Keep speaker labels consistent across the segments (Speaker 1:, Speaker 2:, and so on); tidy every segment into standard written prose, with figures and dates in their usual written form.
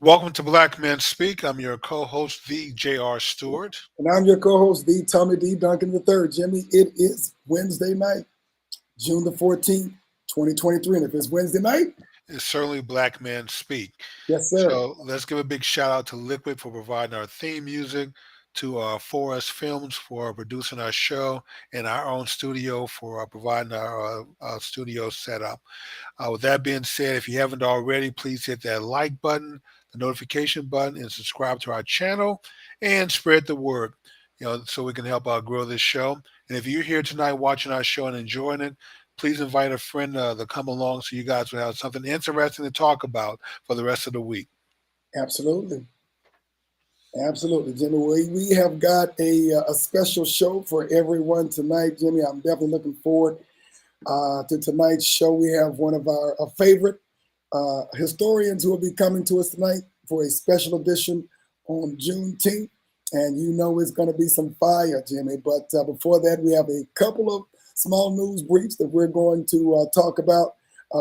Speaker 1: Welcome to Black Men Speak. I'm your co-host, the J.R. Stewart.
Speaker 2: And I'm your co-host, the Tommy D. Duncan III. Jimmy, it is Wednesday night, June the 14th, 2023. And if it's Wednesday night,
Speaker 1: It's certainly Black Men Speak.
Speaker 2: yes, sir.
Speaker 1: So let's give a big shout out to Liquid for providing our theme music, to Forest Films for producing our show, and our own studio for providing our studio setup. With that being said, if you haven't already, please hit that like button, the notification button, and subscribe to our channel and spread the word. So we can help grow this show. And if you're here tonight watching our show and enjoying it, please invite a friend to come along so you guys will have something interesting to talk about for the rest of the week.
Speaker 2: Absolutely. Absolutely, Jimmy. We have got a special show for everyone tonight, Jimmy. I'm definitely looking forward to tonight's show. We have one of our favorite historians who will be coming to us tonight for a special edition on Juneteenth. And you know it's going to be some fire, Jimmy. But before that, we have a couple of small news briefs that we're going to talk about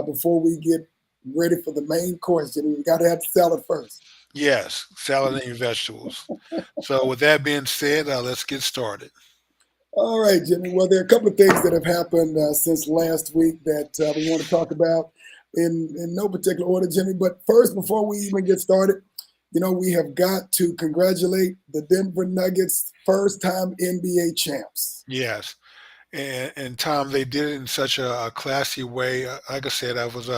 Speaker 2: before we get ready for the main course, Jimmy. We got to have the salad first.
Speaker 1: Yes, salad and vegetables. So with that being said, let's get started.
Speaker 2: All right, Jimmy. Well, there are a couple of things that have happened since last week that we want to talk about in no particular order, Jimmy. But first, before we even get started, we have got to congratulate the Denver Nuggets, first-time NBA champs.
Speaker 1: Yes. And Tom, they did it in such a classy way. Like I said, I was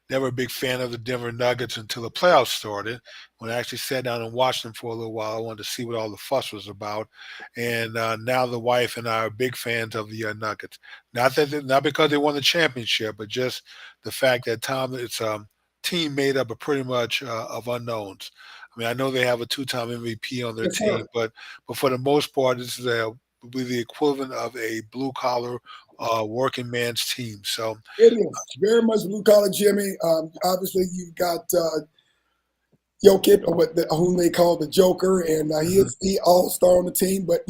Speaker 1: never a big fan of the Denver Nuggets until the playoffs started. When I actually sat down and watched them for a little while, I wanted to see what all the fuss was about. And now the wife and I are big fans of the Nuggets. Not because they won the championship, but just the fact that Tom, it's a team made up of pretty much of unknowns. I mean, I know they have a two-time MVP on their
Speaker 2: Yes,
Speaker 1: team,
Speaker 2: sir.
Speaker 1: but for the most part, this is a would be the equivalent of a blue collar working man's team. So
Speaker 2: It is very much blue collar, Jimmy. Obviously, you've got Jokic, or whom they call the Joker, and he
Speaker 1: mhm,
Speaker 2: is the all star on the team. But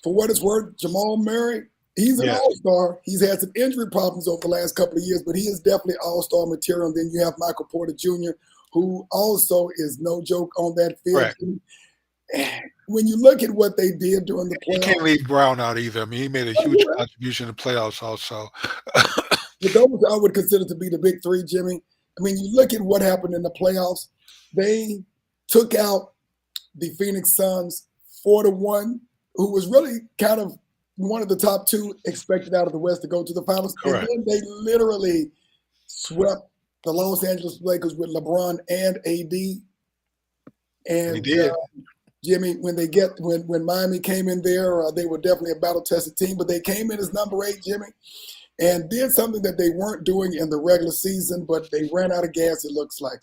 Speaker 2: for what it's worth, Jamal Murray, he's an
Speaker 1: yes,
Speaker 2: all star. He's had some injury problems over the last couple of years, but he is definitely all star material. And then you have Michael Porter Jr., who also is no joke on that field.
Speaker 1: correct.
Speaker 2: When you look at what they did during the
Speaker 1: You can't
Speaker 2: playoffs,
Speaker 1: leave Brown out either. I mean, he made a
Speaker 2: oh,
Speaker 1: huge
Speaker 2: yeah,
Speaker 1: contribution in the playoffs also.
Speaker 2: but those I would consider to be the big three, Jimmy. I mean, you look at what happened in the playoffs. They took out the Phoenix Suns 4-1, who was really kind of one of the top two expected out of the West to go to the finals. And
Speaker 1: Correct.
Speaker 2: then they literally swept the Los Angeles Lakers with LeBron and AD.
Speaker 1: He
Speaker 2: And
Speaker 1: did.
Speaker 2: Jimmy, when Miami came in there, they were definitely a battle tested team, but they came in as number 8, Jimmy, and did something that they weren't doing in the regular season, but they ran out of gas, it looks like.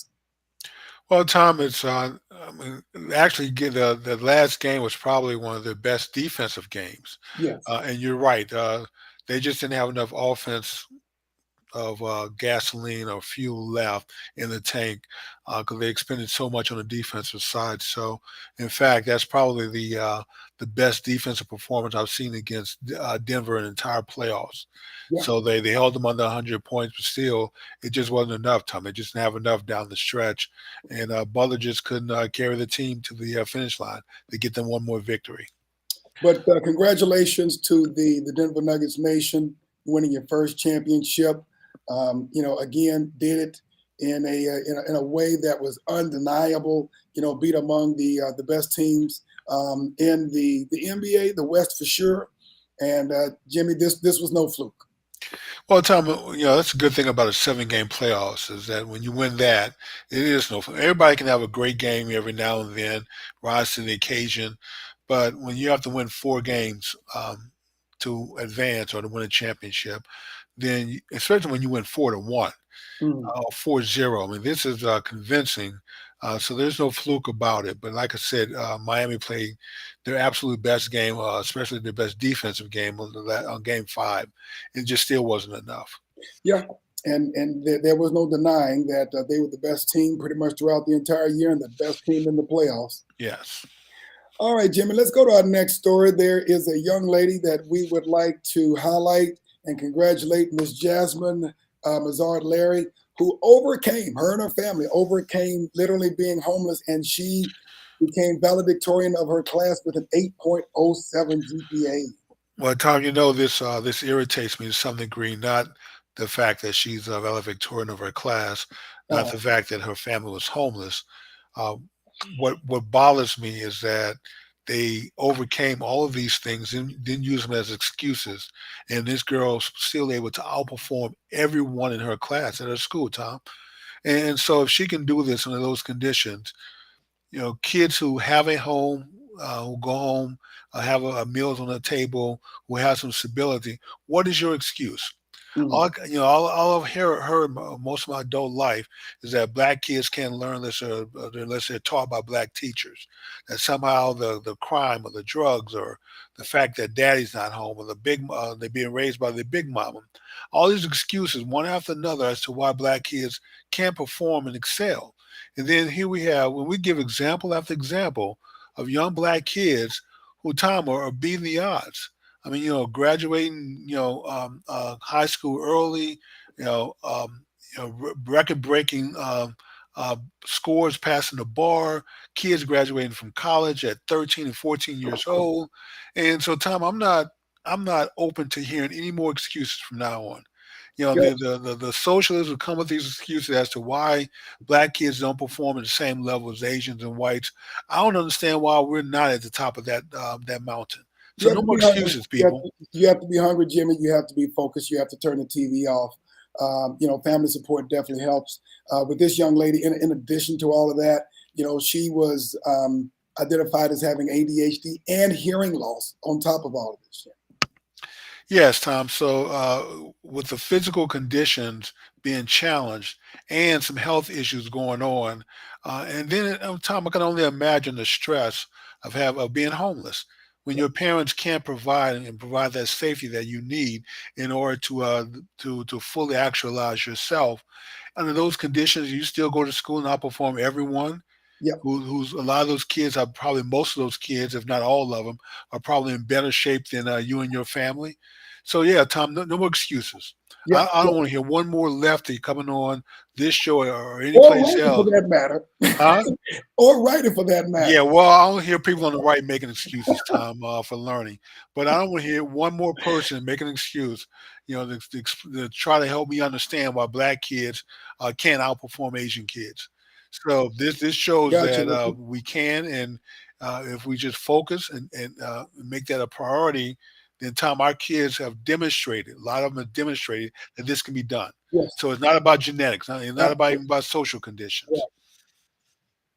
Speaker 1: Well, Tom, it's I mean, actually, the last game was probably one of their best defensive games,
Speaker 2: Yes.
Speaker 1: and you're right. They just didn't have enough offense of gasoline or fuel left in the tank because they expended so much on the defensive side. So, in fact, that's probably the best defensive performance I've seen against Denver in the entire playoffs.
Speaker 2: Yeah.
Speaker 1: So they held them under 100 points, but still, it just wasn't enough. Time they just didn't have enough down the stretch, and Butler just couldn't carry the team to the finish line to get them one more victory.
Speaker 2: But congratulations to the Denver Nuggets nation winning your first championship. Again, did it in a way that was undeniable. Beat among the best teams in the NBA, the West for sure. And Jimmy, this was no fluke.
Speaker 1: Well, Tom, that's a good thing about a seven-game playoffs is that when you win that, it is no fun. Everybody can have a great game every now and then, rise to the occasion, but when you have to win four games to advance or to win a championship, then especially when you win 4-1,
Speaker 2: Mm.
Speaker 1: 4-0. I mean, this is convincing. So there's no fluke about it. But like I said, Miami played their absolute best game, especially their best defensive game on Game 5. It just still wasn't enough.
Speaker 2: Yeah, and there was no denying that they were the best team pretty much throughout the entire year and the best team in the playoffs.
Speaker 1: Yes.
Speaker 2: All right, Jimmy, let's go to our next story. There is a young lady that we would like to highlight and congratulate, Miss Jasmine Mazard Larry, who overcame, her and her family overcame literally being homeless, and she became valedictorian of her class with an 8.07 GPA.
Speaker 1: Well, Tom, you know this irritates me to some degree. Not the fact that she's a valedictorian of her class, not
Speaker 2: Oh,
Speaker 1: the fact that her family was homeless. Uh, what bothers me is that they overcame all of these things and didn't use them as excuses, and this girl's still able to outperform everyone in her class at her school, Tom. And so, if she can do this under those conditions, kids who have a home, who go home, have meals on the table, who have some stability. What is your excuse?
Speaker 2: mm,
Speaker 1: All I've heard most of my adult life is that black kids can't learn unless they're taught by black teachers. That somehow the crime or the drugs or the fact that daddy's not home or they're being raised by the big mama. All these excuses, one after another, as to why black kids can't perform and excel. And then here we have when we give example after example of young black kids who, Tom, are beating the odds. I mean, graduating, high school early, record-breaking uh, scores, passing the bar, kids graduating from college at 13 and 14 years old, and so, Tom, I'm not open to hearing any more excuses from now on.
Speaker 2: good.
Speaker 1: The socialists will come with these excuses as to why black kids don't perform at the same level as Asians and whites. I don't understand why we're not at the top of that mountain.
Speaker 2: You
Speaker 1: So
Speaker 2: have
Speaker 1: no
Speaker 2: to
Speaker 1: more
Speaker 2: be hungry.
Speaker 1: excuses, people.
Speaker 2: You have to be hungry, Jimmy. You have to be focused. You have to turn the TV off. Family support definitely helps. With this young lady, in addition to all of that, she was identified as having ADHD and hearing loss on top of all of this.
Speaker 1: Yes, Tom. So, with the physical conditions being challenged and some health issues going on, and then, Tom, I can only imagine the stress of being homeless when
Speaker 2: Yeah.
Speaker 1: your parents can't provide that safety that you need in order to fully actualize yourself. Under those conditions, you still go to school and outperform everyone
Speaker 2: Yeah.
Speaker 1: who's a lot of those kids are probably most of those kids, if not all of them, are probably in better shape than you and your family. So yeah, Tom, no more excuses.
Speaker 2: Yeah.
Speaker 1: I
Speaker 2: Yeah.
Speaker 1: don't want to hear one more lefty coming on this show or any
Speaker 2: Or
Speaker 1: place
Speaker 2: writing for
Speaker 1: else.
Speaker 2: that matter.
Speaker 1: Huh?
Speaker 2: Or writing for that
Speaker 1: Yeah,
Speaker 2: matter.
Speaker 1: well, I don't hear people on the right making excuses, Tom, for learning. But I don't want to hear one more person make an excuse, to try to help me understand why black kids can't outperform Asian kids. So this shows
Speaker 2: Gotcha.
Speaker 1: that we can, and if we just focus and make that a priority, then Tom, our kids have demonstrated. A lot of them have demonstrated that this can be done.
Speaker 2: Yes.
Speaker 1: So it's not about genetics. It's not about
Speaker 2: Absolutely.
Speaker 1: even about social conditions.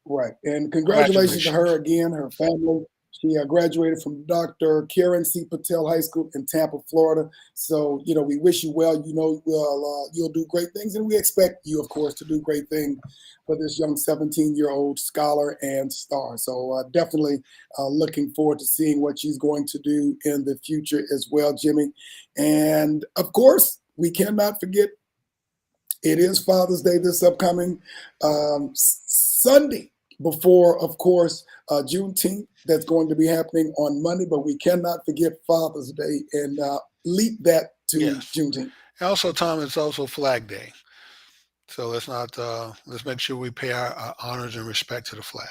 Speaker 2: Right. And congratulations to her
Speaker 1: Congratulations.
Speaker 2: again, her family. She graduated from Dr. Karen C. Patel High School in Tampa, Florida. So, we wish you well. You'll do great things. And we expect you, of course, to do great things for this young 17-year-old scholar and star. So, definitely looking forward to seeing what she's going to do in the future as well, Jimmy. And, of course, we cannot forget it is Father's Day this upcoming Sunday before, of course, Juneteenth. That's going to be happening on Monday, but we cannot forget Father's Day and leap that to
Speaker 1: Yes.
Speaker 2: Juneteenth.
Speaker 1: Also, Tom, it's also Flag Day. So let's not let's make sure we pay our honors and respect to the flag.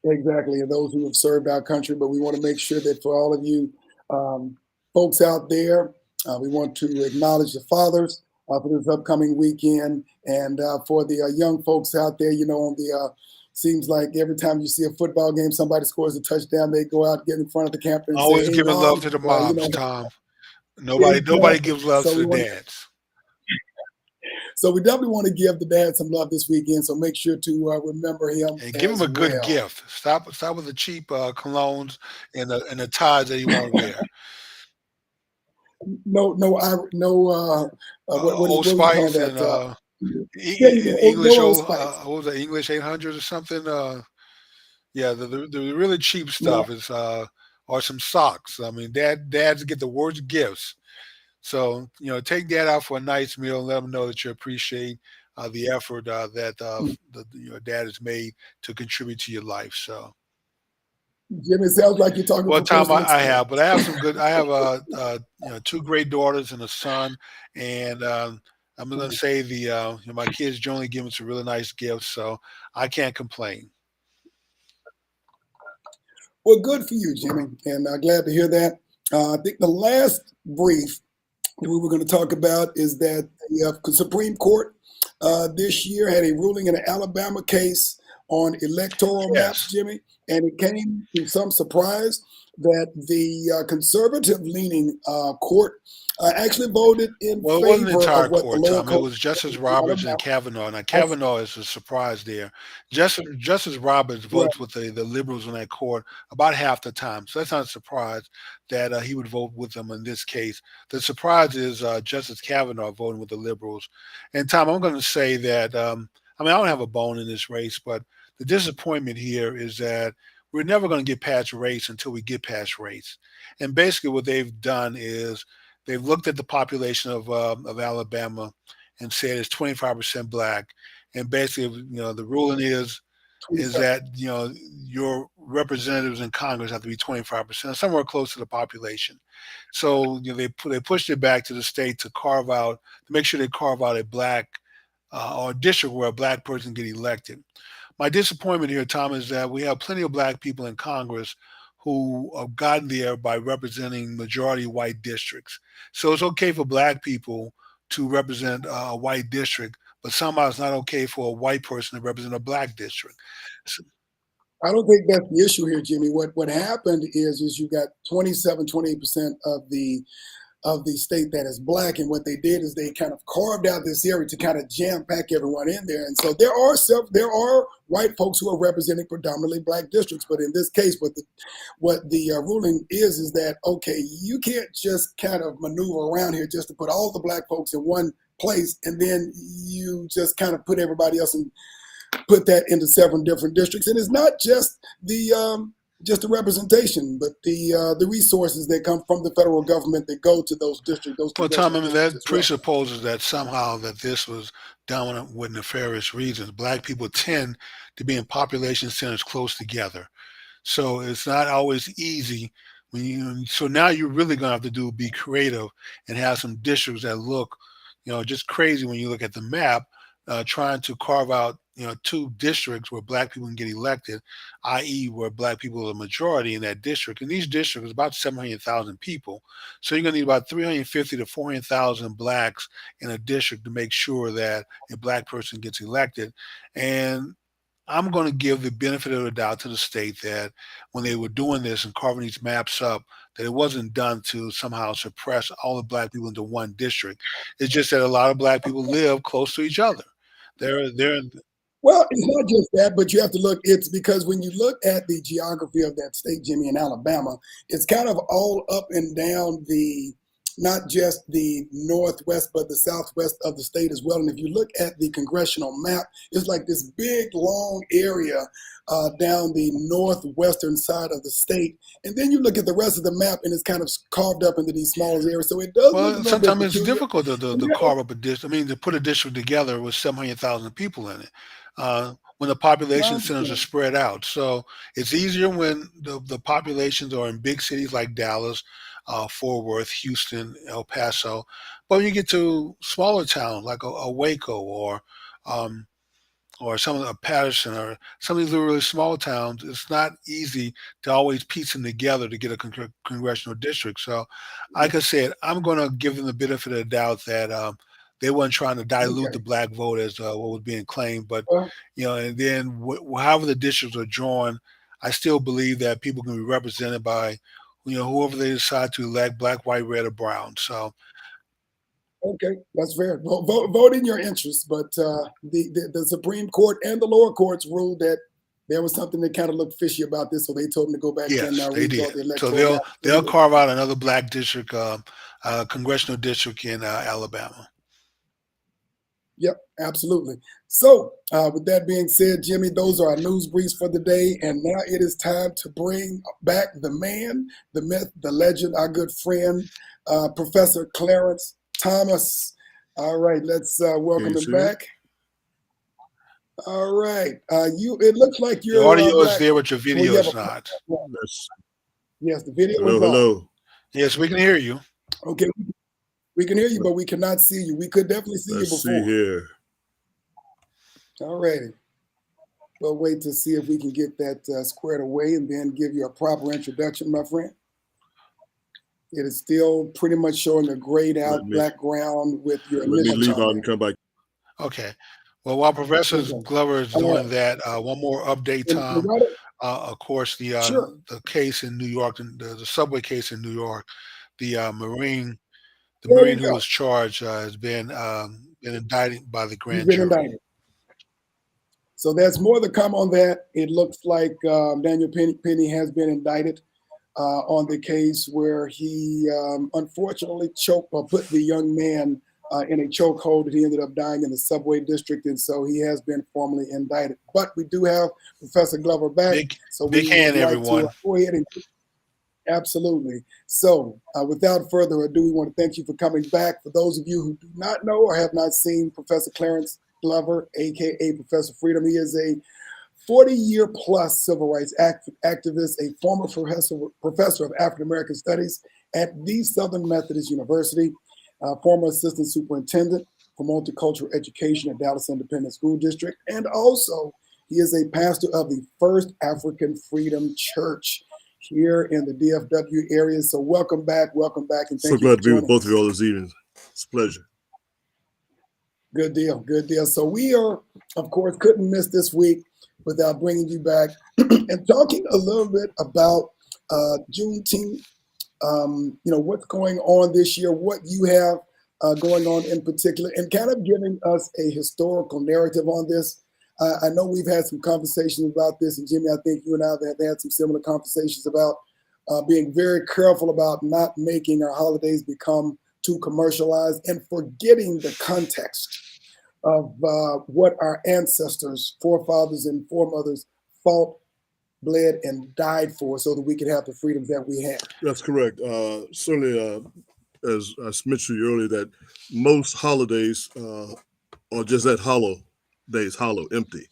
Speaker 2: Exactly, and those who have served our country. But we want to make sure that for all of you um, folks out there, we want to acknowledge the fathers for this upcoming weekend, and for the young folks out there, on the seems like every time you see a football game, somebody scores a touchdown, they go out, get in front of the camper, and say,
Speaker 1: Always
Speaker 2: "Hey,
Speaker 1: giving love
Speaker 2: mom,"
Speaker 1: to the moms, Tom. Nobody
Speaker 2: exactly.
Speaker 1: gives love to the dads.
Speaker 2: So we definitely want to give the dad some love this weekend. So make sure to remember him
Speaker 1: And give him
Speaker 2: as
Speaker 1: a good
Speaker 2: well.
Speaker 1: gift. Stop with the cheap colognes and the ties that he won't wear.
Speaker 2: No, no, no.
Speaker 1: Old
Speaker 2: What do you call
Speaker 1: Spice and
Speaker 2: that? Yeah,
Speaker 1: English
Speaker 2: no Old
Speaker 1: old
Speaker 2: Spice.
Speaker 1: what was that, English 800 or something? Yeah, the really cheap
Speaker 2: No,
Speaker 1: stuff is or some socks. I mean, dads get the worst gifts. So, take dad out for a nice meal and let him know that you appreciate the effort that your dad has made to contribute to your life. So,
Speaker 2: Jimmy, it sounds like you're talking
Speaker 1: well,
Speaker 2: from
Speaker 1: Tom,
Speaker 2: personal
Speaker 1: I have, but
Speaker 2: experience.
Speaker 1: I have two great daughters and a son, and I'm going to say my kids generally give me some really nice gifts, so I can't complain.
Speaker 2: Well, good for you, Jimmy, and glad to hear that. I think the last brief that we were going to talk about is that the Supreme Court this year had a ruling in an Alabama case on electoral maps,
Speaker 1: Yes.
Speaker 2: Jimmy, and it came to some surprise that the conservative-leaning court actually voted in
Speaker 1: Well, it wasn't the
Speaker 2: favor of
Speaker 1: entire
Speaker 2: what the
Speaker 1: court,
Speaker 2: lower
Speaker 1: Tom. It
Speaker 2: court
Speaker 1: was Justice
Speaker 2: in
Speaker 1: Roberts and
Speaker 2: Alabama.
Speaker 1: Kavanaugh. Now,
Speaker 2: That's
Speaker 1: Kavanaugh is a surprise there. Justice Roberts
Speaker 2: right.
Speaker 1: votes with the liberals in that court about half the time. So that's not a surprise that he would vote with them in this case. The surprise is Justice Kavanaugh voting with the liberals. And, Tom, I'm going to say that, I don't have a bone in this race, but the disappointment here is that we're never going to get past race until we get past race. And basically what they've done is they've looked at the population of Alabama and said it's 25% black, and basically, the ruling is
Speaker 2: 27.
Speaker 1: that your representatives in Congress have to be 25%, somewhere close to the population. So they pushed it back to the state to make sure they carve out a black or a district where a black person get elected. My disappointment here, Tom, is that we have plenty of black people in Congress who have gotten there by representing majority white districts. So it's okay for black people to represent a white district, but somehow it's not okay for a white person to represent a black district. So,
Speaker 2: I don't think that's the issue here, Jimmy. What happened is you got 27, 28% of the state that is black, and what they did is they kind of carved out this area to kind of jam pack everyone in there. And so there are white folks who are representing predominantly black districts, but in this case, what the ruling is that okay, you can't just kind of maneuver around here just to put all the black folks in one place, and then you just kind of put everybody else and put that into several different districts. And it's not just the representation, but the resources that come from the federal government that go to those districts, those
Speaker 1: well, Tom,
Speaker 2: congressional districts
Speaker 1: that
Speaker 2: as well.
Speaker 1: presupposes that somehow that this was done with nefarious reasons. Black people tend to be in population centers close together. So it's not always easy so now you're really gonna have to be creative and have some districts that look, just crazy when you look at the map, trying to carve out, two districts where black people can get elected, i.e. where black people are the majority in that district. And these districts is about 700,000 people. So you're gonna need about 350 to 400,000 blacks in a district to make sure that a black person gets elected. And I'm going to give the benefit of the doubt to the state that when they were doing this and carving these maps up, that it wasn't done to somehow suppress all the black people into one district. It's just that a lot of black people live close to each other. They're
Speaker 2: Well, it's not just that, but you have to look. It's because when you look at the geography of that state, Jimmy, in Alabama, it's kind of all up and down not just the northwest, but the southwest of the state as well. And if you look at the congressional map, it's like this big, long area down the northwestern side of the state. And then you look at the rest of the map, and it's kind of carved up into these smaller areas. So it does look a
Speaker 1: Well,
Speaker 2: little bit
Speaker 1: sometimes it's
Speaker 2: peculiar.
Speaker 1: difficult to carve up a district. To put a district together with 700,000 people in it, when the
Speaker 2: I
Speaker 1: population centers are
Speaker 2: understand.
Speaker 1: spread out. So it's easier when the populations are in big cities like Dallas, Fort Worth, Houston, El Paso. But when you get to smaller towns like a Waco um, or some of the Patterson or some of these really small towns, it's not easy to always piece them together to get a congressional district. So, like I said, I'm going to give them the benefit of the doubt that they weren't trying to dilute the
Speaker 2: Okay.
Speaker 1: black vote as what was being claimed. But
Speaker 2: Well,
Speaker 1: and then however the districts are drawn, I still believe that people can be represented by whoever they decide to elect, black, white, red, or brown. So
Speaker 2: okay, that's fair. Vote in your interest, but the Supreme Court and the lower courts ruled that there was something that kind of looked fishy about this, so they told them to go back and
Speaker 1: yes, they
Speaker 2: redraw
Speaker 1: did.
Speaker 2: the
Speaker 1: So
Speaker 2: electoral
Speaker 1: they'll
Speaker 2: map.
Speaker 1: they'll carve out another black district, congressional district in Alabama.
Speaker 2: Yep, absolutely. So, with that being said, Jimmy, those are our news briefs for the day, and now it is time to bring back the man, the myth, the legend, our good friend, Professor Clarence Thomas. All right, let's welcome
Speaker 3: Yes,
Speaker 2: him
Speaker 3: sir.
Speaker 2: back. All right. It looks like
Speaker 1: The
Speaker 2: you're
Speaker 1: audio is
Speaker 2: back.
Speaker 1: there, but your
Speaker 2: Well,
Speaker 1: video
Speaker 2: you have
Speaker 1: is
Speaker 2: a
Speaker 1: not.
Speaker 2: yes. The video
Speaker 3: Hello,
Speaker 2: is on.
Speaker 3: hello.
Speaker 1: Yes, we can hear you.
Speaker 2: Okay. We can hear you, but we cannot see you. We could definitely see you
Speaker 3: Let's
Speaker 2: before.
Speaker 3: see here.
Speaker 2: All righty. We'll wait to see if we can get that squared away and then give you a proper introduction, my friend. It is still pretty much showing a grayed out background with your
Speaker 3: Let me
Speaker 2: initial
Speaker 3: leave out
Speaker 2: comment.
Speaker 3: and come back.
Speaker 1: Okay. Well, while Professor
Speaker 2: Okay.
Speaker 1: Glover is doing that, one more update, Tom. Of course,
Speaker 2: Sure.
Speaker 1: the case in New York, the subway case in New York, the Marine
Speaker 2: There we
Speaker 1: who
Speaker 2: go.
Speaker 1: was charged has been indicted by the
Speaker 2: He's
Speaker 1: grand
Speaker 2: been
Speaker 1: jury.
Speaker 2: indicted. So there's more to come on that. It looks like Daniel Penny has been indicted on the case where he unfortunately choked or put the young man in a chokehold, and he ended up dying in the subway district. And so he has been formally indicted. But we do have Professor Glover back. So
Speaker 1: big
Speaker 2: we
Speaker 1: hand,
Speaker 2: would like
Speaker 1: everyone.
Speaker 2: to go ahead and absolutely. So without further ado, we want to thank you for coming back. For those of you who do not know or have not seen Professor Clarence Glover, aka Professor Freedom, he is a 40-year plus civil rights activist, a former professor of African American Studies at the Southern Methodist University, former assistant superintendent for multicultural education at Dallas Independent School District, and also he is a pastor of the First African Freedom Church here in the DFW area. So welcome back, and thank you.
Speaker 3: So glad to be with both of you all this evening. It's a pleasure.
Speaker 2: Good deal, good deal. So we are, of course, couldn't miss this week without bringing you back and talking a little bit about Juneteenth. What's going on this year, what you have going on in particular, and kind of giving us a historical narrative on this. I know we've had some conversations about this, and Jimmy, I think you and I have had some similar conversations about being very careful about not making our holidays become too commercialized and forgetting the context of what our ancestors, forefathers, and foremothers fought, bled, and died for, so that we could have the freedoms that we have.
Speaker 3: That's correct. Certainly, as I mentioned to you earlier, that most holidays are just that hollow days, hollow, empty.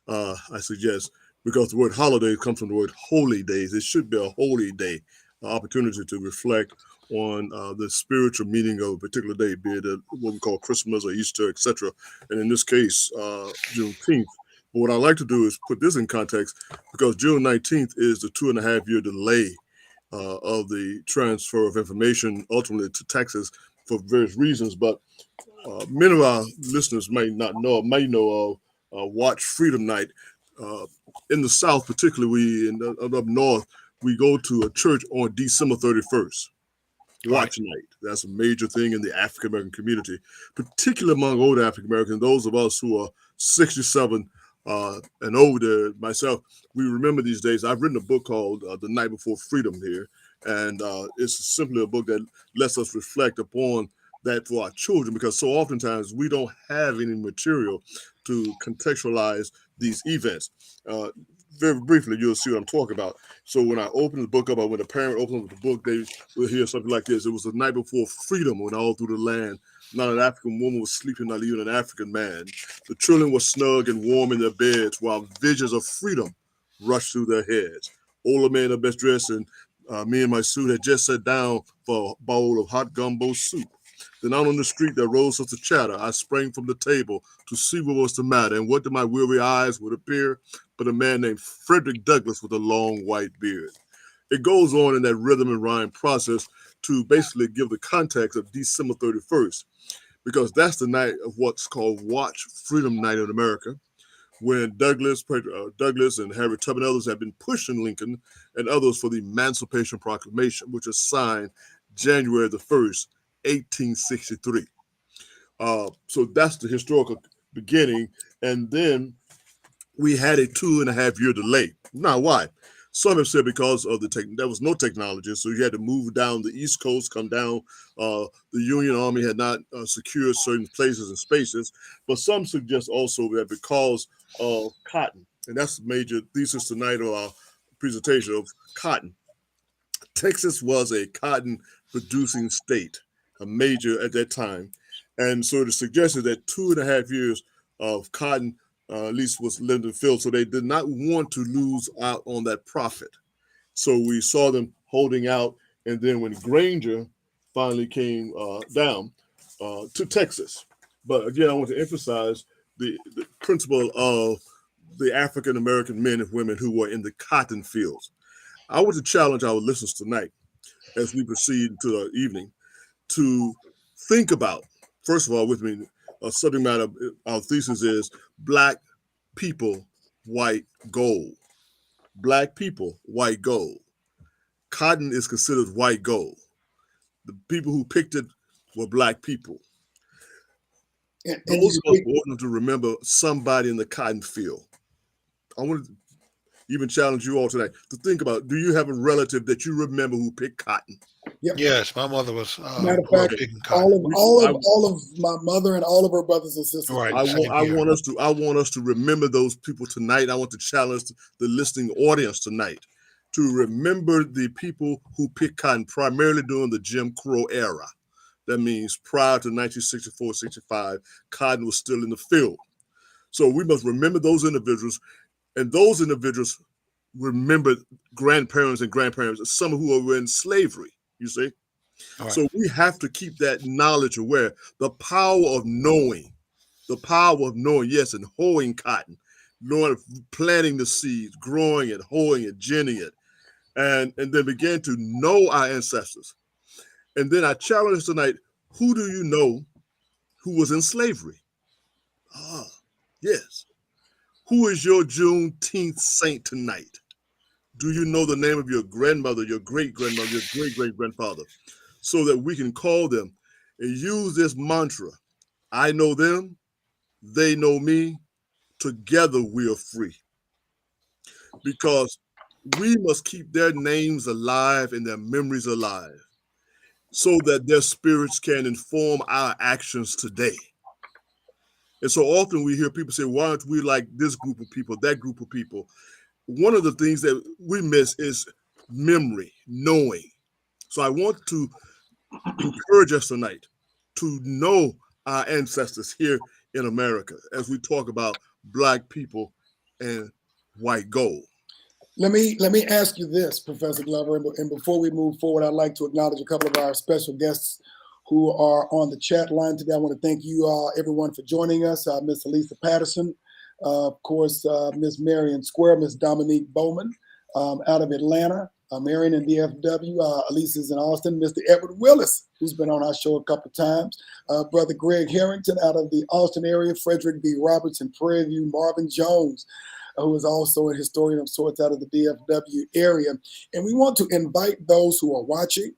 Speaker 3: I suggest, because the word holiday comes from the word holy days. It should be a holy day, an opportunity to reflect on the spiritual meaning of a particular day, be it what we call Christmas or Easter, etc. And in this case, Juneteenth. But what I like to do is put this in context, because June 19th is the 2.5-year delay of the transfer of information ultimately to Texas for various reasons. But many of our listeners might know Watch Freedom Night. In the South, particularly up north, we go to a church on December 31st. Watch night. That's a major thing in the African American community, particularly among older African Americans. Those of us who are 67 and older, myself, we remember these days. I've written a book called The Night Before Freedom here, and it's simply a book that lets us reflect upon that for our children, because so oftentimes we don't have any material to contextualize these events. Very briefly, you'll see what I'm talking about. So when I open the book up, or when a parent opens up the book, they will hear something like this. It was the night before freedom, when all through the land, not an African woman was sleeping, not even an African man. The children were snug and warm in their beds, while visions of freedom rushed through their heads. Older men are best dressed, and me and my suit had just sat down for a bowl of hot gumbo soup. Then out on the street there rose such a chatter. I sprang from the table to see what was the matter, and what did my weary eyes would appear but a man named Frederick Douglass with a long white beard. It goes on in that rhythm and rhyme process to basically give the context of December 31st, because that's the night of what's called Watch Freedom Night in America, when Douglass and Harriet Tubman and others have been pushing Lincoln and others for the Emancipation Proclamation, which is signed January the 1st, 1863. So that's the historical beginning. And then we had a 2.5-year delay. Now, why? Some have said because of there was no technology, so you had to move down the East Coast, come down. The Union Army had not secured certain places and spaces. But some suggest also that because of cotton, and that's the major thesis tonight of our presentation of cotton. Texas was a cotton producing state, a major at that time. And so it is suggested that 2.5 years of cotton at least was left in the field. So they did not want to lose out on that profit. So we saw them holding out. And then when Granger finally came down to Texas. But again, I want to emphasize the principle of the African American men and women who were in the cotton fields. I want to challenge our listeners tonight as we proceed into the evening to think about, first of all, with me, a subject matter, our thesis is Black people, white gold. Black people, white gold. Cotton is considered white gold. The people who picked it were Black people.
Speaker 2: And
Speaker 3: Those of us want to remember somebody in the cotton field. I want to even challenge you all tonight to think about, do you have a relative that you remember who picked cotton?
Speaker 2: Yep.
Speaker 1: Yes, my mother was
Speaker 2: Matter of fact,
Speaker 1: picking cotton.
Speaker 2: all of my mother and all of her brothers and sisters.
Speaker 1: Right.
Speaker 3: I want us to remember those people tonight. I want to challenge the listening audience tonight to remember the people who picked cotton primarily during the Jim Crow era. That means prior to 1964-65, cotton was still in the field. So we must remember those individuals, and those individuals remember grandparents and grandparents, some who were in slavery, you see. Right. So we have to keep that knowledge aware. The power of knowing, yes, and hoeing cotton, knowing, planting the seeds, growing it, hoeing it, ginning it, and then begin to know our ancestors. And then I challenge us tonight, who do you know who was in slavery? Ah, yes. Who is your Juneteenth saint tonight? Do you know the name of your grandmother, your great-grandmother, your great-great-grandfather? So that we can call them and use this mantra. I know them, they know me, together we are free. Because we must keep their names alive and their memories alive, so that their spirits can inform our actions today. And so often we hear people say, why aren't we like this group of people, that group of people? One of the things that we miss is memory, knowing. So I want to encourage us tonight to know our ancestors here in America as we talk about Black people and white gold.
Speaker 2: Let me ask you this, Professor Glover, and before we move forward, I'd like to acknowledge a couple of our special guests who are on the chat line today. I want to thank you, everyone, for joining us. Miss Elisa Patterson, of course, Miss Marion Square, Miss Dominique Bowman out of Atlanta, Marion in DFW, Elisa's in Austin, Mr. Edward Willis, who's been on our show a couple of times, Brother Greg Harrington out of the Austin area, Frederick B. Robertson, Prairie View, Marvin Jones, who is also a historian of sorts out of the DFW area. And we want to invite those who are watching.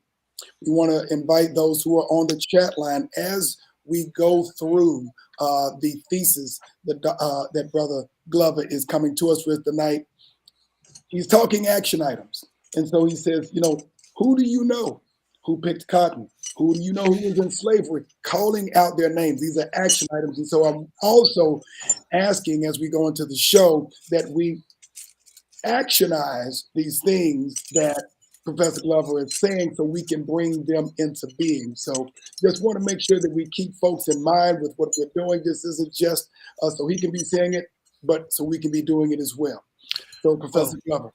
Speaker 2: We want to invite those who are on the chat line as we go through the thesis that Brother Glover is coming to us with tonight. He's talking action items. And so he says, who do you know who picked cotton? Who do you know who was in slavery? Calling out their names. These are action items. And so I'm also asking as we go into the show that we actionize these things that Professor Glover is saying so we can bring them into being. So just want to make sure that we keep folks in mind with what we're doing. This isn't just so he can be saying it, but so we can be doing it as well. So Professor Glover.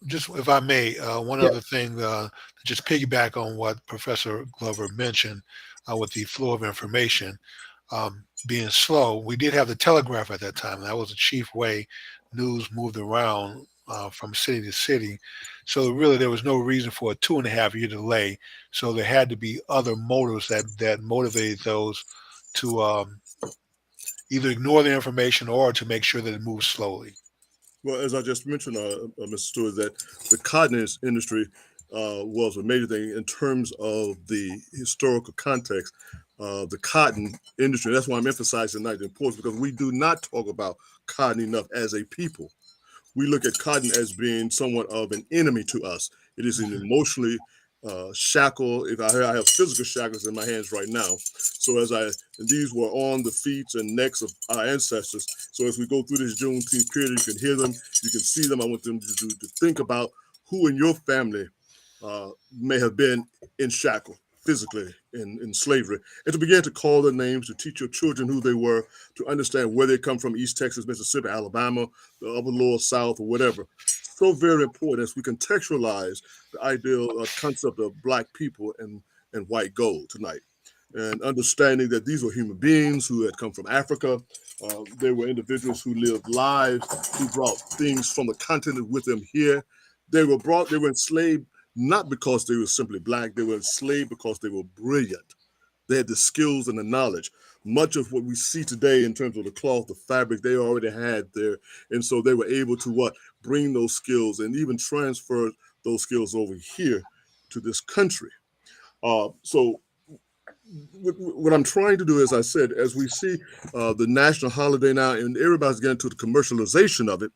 Speaker 1: Just if I may, one other thing, to just piggyback on what Professor Glover mentioned with the flow of information being slow. We did have the telegraph at that time. And that was the chief way news moved around from city to city. So really there was no reason for a 2.5-year delay. So there had to be other motives that motivated those to either ignore the information or to make sure that it moves slowly.
Speaker 3: Well, as I just mentioned, Mr. Stewart, that the cotton industry was a major thing in terms of the historical context. The cotton industry, that's why I'm emphasizing tonight the importance, because we do not talk about cotton enough as a people. We look at cotton as being somewhat of an enemy to us. It is an emotionally shackle. If I have physical shackles in my hands right now. So these were on the feet and necks of our ancestors. So as we go through this Juneteenth period, you can hear them, you can see them. I want them to think about who in your family may have been in shackle physically in slavery, and to begin to call their names, to teach your children who they were, to understand where they come from, East Texas, Mississippi, Alabama, the upper lower South, or whatever, so very important as we contextualize the ideal concept of Black people and white gold tonight. And understanding that these were human beings who had come from Africa. They were individuals who lived lives, who brought things from the continent with them here. They were enslaved not because they were simply Black, they were enslaved because they were brilliant. They had the skills and the knowledge. Much of what we see today in terms of the cloth, the fabric, they already had there. And so they were able to bring those skills and even transfer those skills over here to this country. So what I'm trying to do, as I said, as we see the national holiday now, and everybody's getting to the commercialization of it,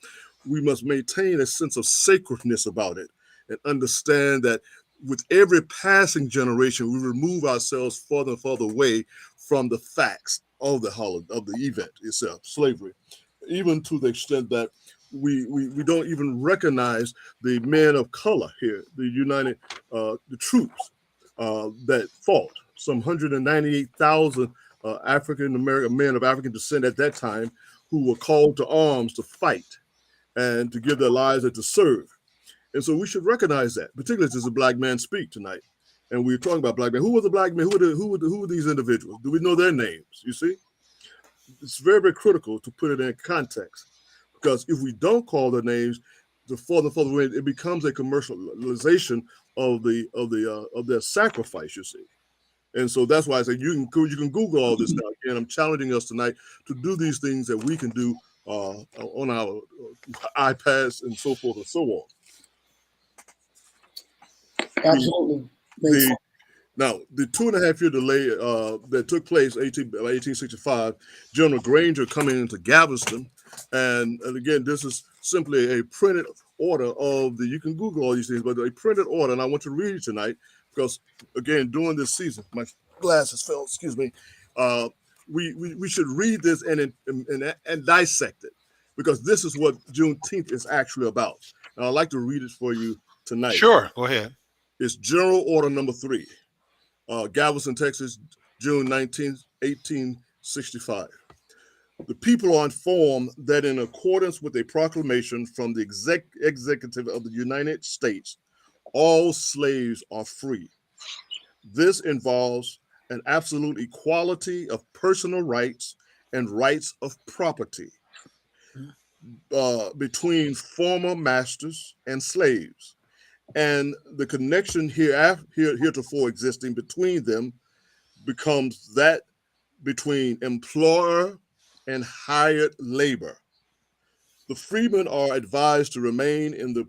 Speaker 3: we must maintain a sense of sacredness about it and understand that with every passing generation, we remove ourselves further and further away from the facts of the holiday, of the event itself, slavery, even to the extent that we don't even recognize the men of color here, the troops that fought. Some 198,000 African American men of African descent at that time who were called to arms to fight and to give their lives and to serve. And so we should recognize that, particularly as a Black man speak tonight. And we're talking about Black men. Who were the Black men? Who were these individuals? Do we know their names? You see? It's very, very critical to put it in context. Because if we don't call their names, the further away, it becomes a commercialization of their sacrifice, you see. And so that's why I say you can Google all this now. Again, I'm challenging us tonight to do these things that we can do on our iPads and so forth and so on.
Speaker 2: Absolutely.
Speaker 3: Now, the 2.5-year delay that took place 1865, General Granger coming into Galveston, and again, this is simply a printed order of you can Google all these things, but a printed order, and I want to read it tonight because, again, during this season, my glasses fell, excuse me, we should read this and dissect it because this is what Juneteenth is actually about. And I'd like to read it for you tonight.
Speaker 1: Sure, go ahead.
Speaker 3: It's General Order Number 3. Galveston, Texas, June 19th, 1865. The people are informed that in accordance with a proclamation from the executive of the United States, all slaves are free. This involves an absolute equality of personal rights and rights of property between former masters and slaves. And the connection heretofore existing between them becomes that between employer and hired labor. The freemen are advised to remain in their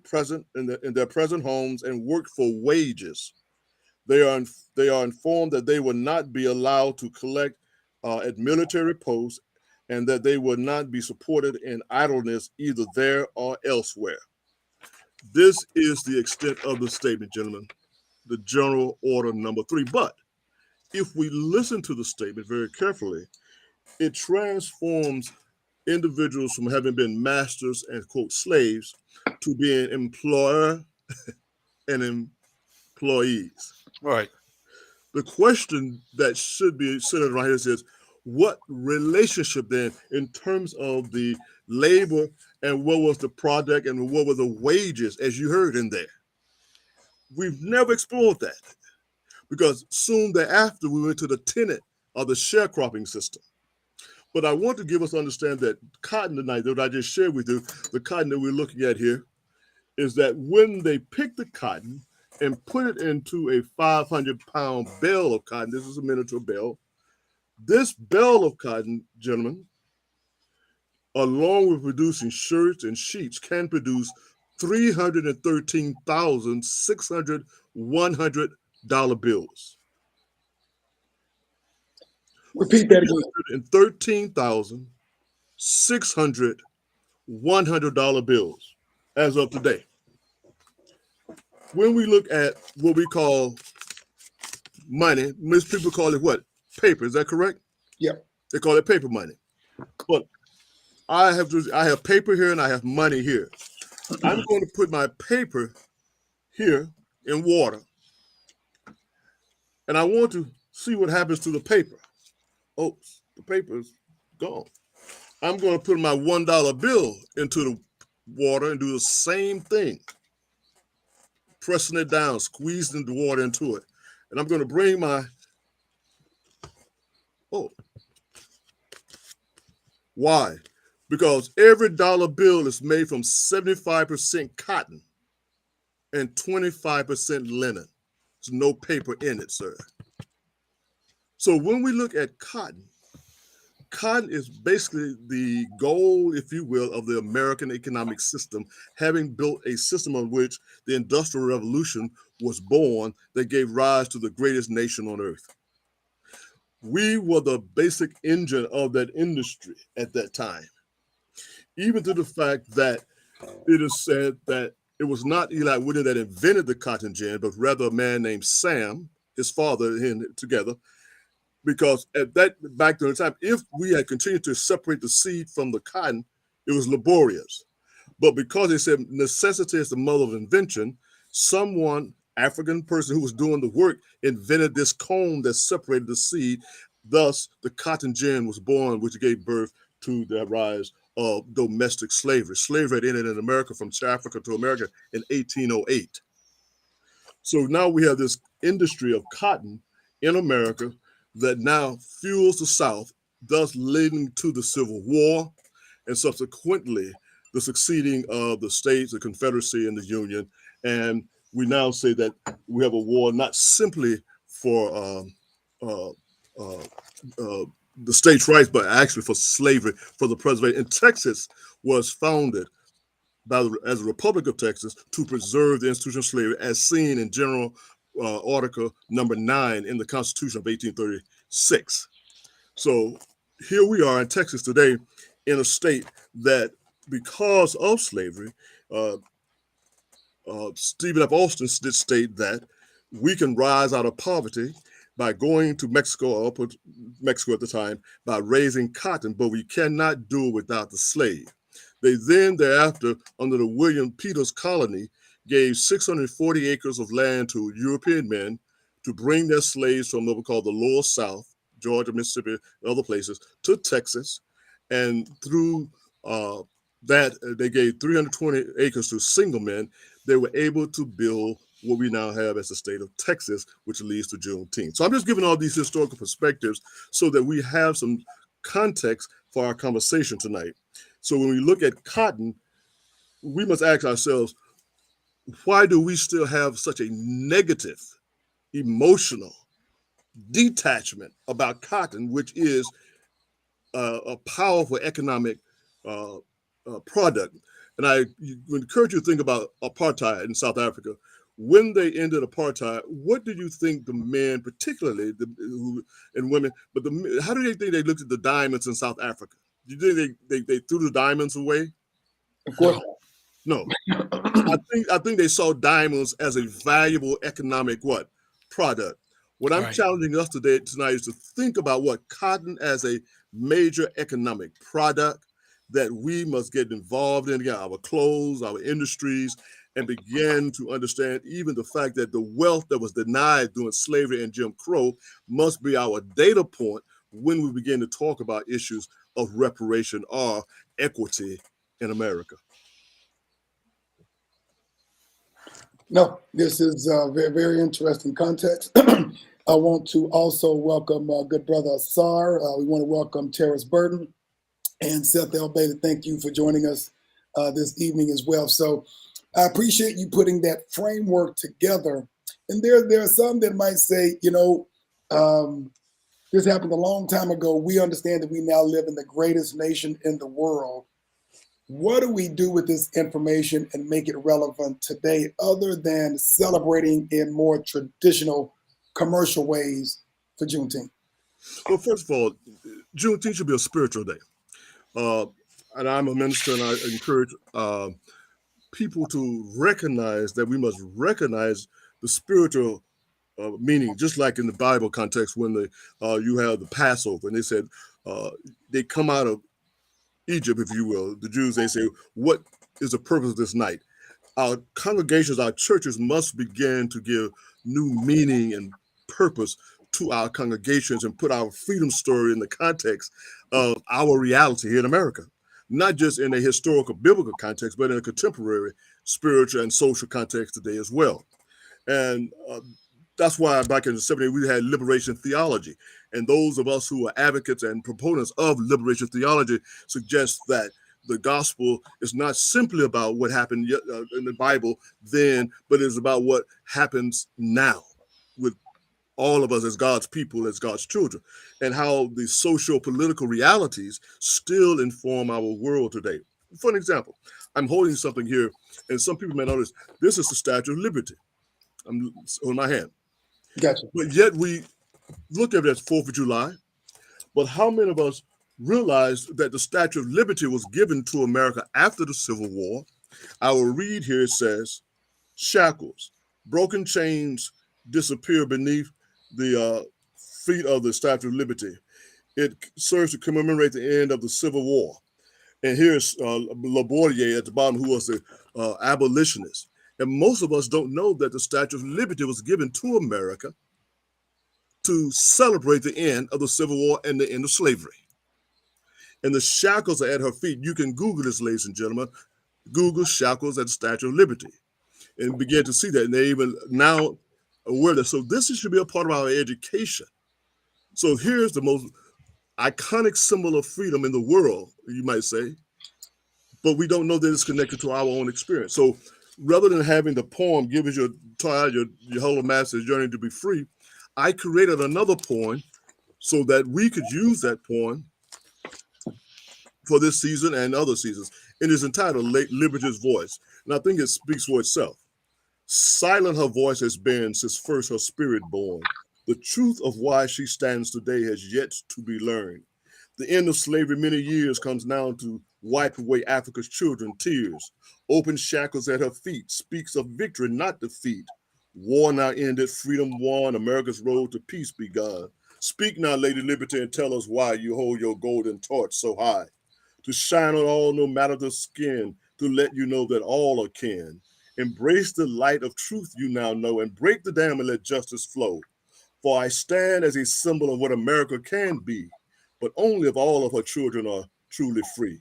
Speaker 3: present homes and work for wages. They are informed that they will not be allowed to collect at military posts and that they will not be supported in idleness either there or elsewhere. This is the extent of the statement, gentlemen, the General Order Number 3. But if we listen to the statement very carefully, it transforms individuals from having been masters and, quote, slaves to being employer and employees.
Speaker 1: Right.
Speaker 3: The question that should be centered right here is, what relationship then in terms of the labor and what was the product and what were the wages, as you heard in there? We've never explored that because soon thereafter we went to the tenet of the sharecropping system. But I want to give us understand that cotton tonight that I just shared with you, the cotton that we're looking at here, is that when they pick the cotton and put it into a 500-pound bale of cotton, this is a miniature bale, this bale of cotton, gentlemen, along with producing shirts and sheets, can produce $313,600 $100 bills.
Speaker 2: Repeat that again.
Speaker 3: $13,600 $100 bills as of today. When we look at what we call money, most people call it what? Paper. Is that correct?
Speaker 2: Yep.
Speaker 3: They call it paper money. But I have paper here and I have money here. I'm going to put my paper here in water. And I want to see what happens to the paper. Oh, the paper is gone. I'm going to put my $1 bill into water and do the same thing, pressing it down, squeezing the water into it. And I'm going to bring my, why? Because every dollar bill is made from 75% cotton and 25% linen. There's no paper in it, sir. So when we look at cotton is basically the goal, if you will, of the American economic system, having built a system on which the Industrial Revolution was born that gave rise to the greatest nation on earth. We were the basic engine of that industry at that time, even to the fact that it is said that it was not Eli Whitney that invented the cotton gin, but rather a man named Sam, his father, and together. Because at that back during the time, if we had continued to separate the seed from the cotton, it was laborious. But because they said necessity is the mother of invention, someone, African person who was doing the work, invented this comb that separated the seed. Thus, the cotton gin was born, which gave birth to the rise of domestic slavery. Slavery had ended in America from Africa to America in 1808. So now we have this industry of cotton in America that now fuels the South, thus leading to the Civil War and subsequently the succeeding of the states, the Confederacy, and the Union. And we now say that we have a war not simply for the states' rights, but actually for slavery, for the preservation. And Texas was founded as a Republic of Texas to preserve the institution of slavery as seen in General Article number 9 in the Constitution of 1836. So here we are in Texas today in a state that, because of slavery, Stephen F. Austin did state that we can rise out of poverty by going to Mexico, or Mexico at the time, by raising cotton, but we cannot do it without the slave. They then thereafter, under the William Peters colony, gave 640 acres of land to European men to bring their slaves from what we call the Lower South, Georgia, Mississippi, and other places, to Texas. And through that, they gave 320 acres to single men. They were able to build what we now have as the state of Texas, which leads to Juneteenth. So I'm just giving all these historical perspectives so that we have some context for our conversation tonight. So when we look at cotton, we must ask ourselves, why do we still have such a negative, emotional detachment about cotton, which is a powerful economic product? And I encourage you to think about apartheid in South Africa. When they ended apartheid, what do you think the men, particularly and women, but how do they think they looked at the diamonds in South Africa? Do you think they threw the diamonds away?
Speaker 2: Of course.
Speaker 3: No. I think they saw diamonds as a valuable economic product. What I'm challenging us tonight is to think about what cotton as a major economic product that we must get involved in, our clothes, our industries, and begin to understand even the fact that the wealth that was denied during slavery and Jim Crow must be our data point when we begin to talk about issues of reparation or equity in America.
Speaker 2: No, this is a very, very interesting context. I want to also welcome good brother Asar. We want to welcome Terrace Burton and Seth L. Bailey. Thank you for joining us this evening as well. So I appreciate you putting that framework together. And there are some that might say, this happened a long time ago. We understand that we now live in the greatest nation in the world. What do we do with this information and make it relevant today other than celebrating in more traditional commercial ways for Juneteenth?
Speaker 3: Well, first of all, Juneteenth should be a spiritual day. And I'm a minister, and I encourage people to recognize that we must recognize the spiritual meaning, just like in the Bible context when you have the Passover, and they said they come out of Egypt, if you will, the Jews, they say, what is the purpose of this night? Our congregations, our churches must begin to give new meaning and purpose to our congregations and put our freedom story in the context of our reality here in America. not just in a historical biblical context, but in a contemporary spiritual and social context today as well. And that's why back in the 70s, we had liberation theology. And those of us who are advocates and proponents of liberation theology suggest that the gospel is not simply about what happened in the Bible then, but it's about what happens now with all of us as God's people, as God's children, and how the social political realities still inform our world today. For an example, I'm holding something here, and some people may notice this is the Statue of Liberty. I'm on my hand.
Speaker 2: Gotcha.
Speaker 3: But yet we look at it as 4th of July, but how many of us realize that the Statue of Liberty was given to America after the Civil War? I will read here, it says, shackles, broken chains disappear beneath the feet of the Statue of Liberty. It serves to commemorate the end of the Civil War. And here's Labourier at the bottom, who was the abolitionist. And most of us don't know that the Statue of Liberty was given to America to celebrate the end of the Civil War and the end of slavery. And the shackles are at her feet. You can Google this, ladies and gentlemen. Google shackles at the Statue of Liberty and begin to see that. And they even now aware of that. So this should be a part of our education. So here's the most iconic symbol of freedom in the world, you might say, but we don't know that it's connected to our own experience. So rather than having the poem give us your whole master's journey to be free, I created another poem so that we could use that poem for this season and other seasons. It is entitled Liberty's Voice. And I think it speaks for itself. Silent her voice has been since first her spirit born. The truth of why she stands today has yet to be learned. The end of slavery many years comes now to wipe away Africa's children's tears. Open shackles at her feet speaks of victory, not defeat. War now ended, freedom won, America's road to peace begun. Speak now, Lady Liberty, and tell us why you hold your golden torch so high. To shine on all, no matter the skin, to let you know that all are kin. Embrace the light of truth you now know, and break the dam and let justice flow. For I stand as a symbol of what America can be, but only if all of her children are truly free.